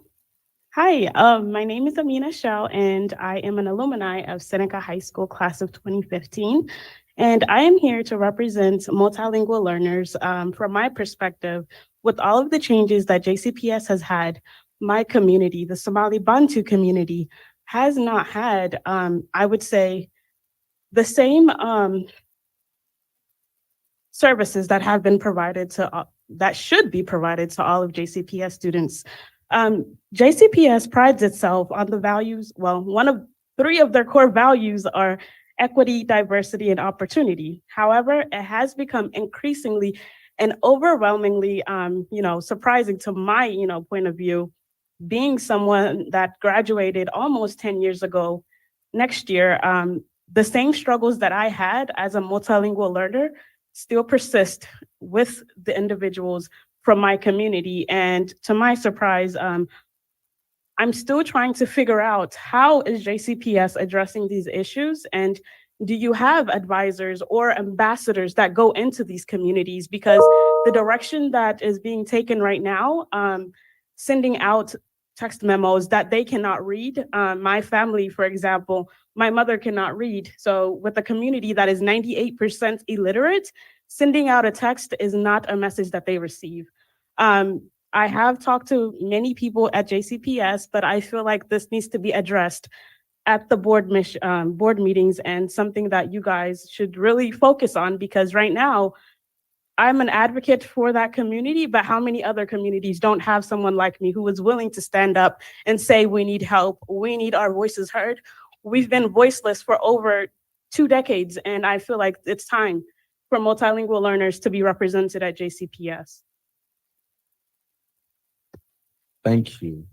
Hi, my name is Amina Shell, and I am an alumni of Seneca High School class of 2015. And I am here to represent multilingual learners. From my perspective, with all of the changes that JCPS has had, my community, the Somali Bantu community, has not had, I would say, the same services that have been provided to that should be provided to all of JCPS students. JCPS prides itself on the values, well, one of 3 of their core values are equity, diversity, and opportunity. However, it has become increasingly and overwhelmingly, surprising to my, point of view, being someone that graduated almost 10 years ago next year. The same struggles that I had as a multilingual learner still persist with the individuals from my community. And to my surprise, I'm still trying to figure out how is JCPS addressing these issues, and do you have advisors or ambassadors that go into these communities? Because the direction that is being taken right now, sending out text memos that they cannot read. My family, for example, my mother cannot read. So with a community that is 98% illiterate, sending out a text is not a message that they receive. I have talked to many people at JCPS, but I feel like this needs to be addressed at the board meetings, and something that you guys should really focus on, because right now I'm an advocate for that community, but how many other communities don't have someone like me who is willing to stand up and say, we need help, we need our voices heard. We've been voiceless for over 2 decades, and I feel like it's time for multilingual learners to be represented at JCPS. Thank you.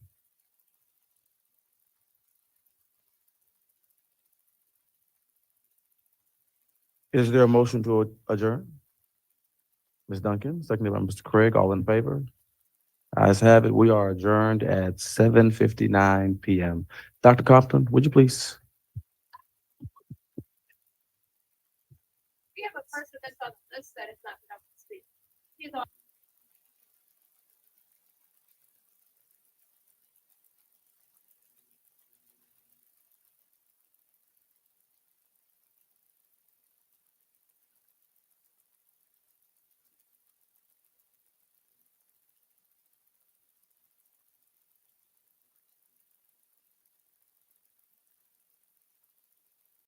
Is there a motion to adjourn? Ms. Duncan, seconded by Mr. Craig, all in favor? Ayes have it. We are adjourned at 7:59 p.m. Dr. Compton, would you please? person that's on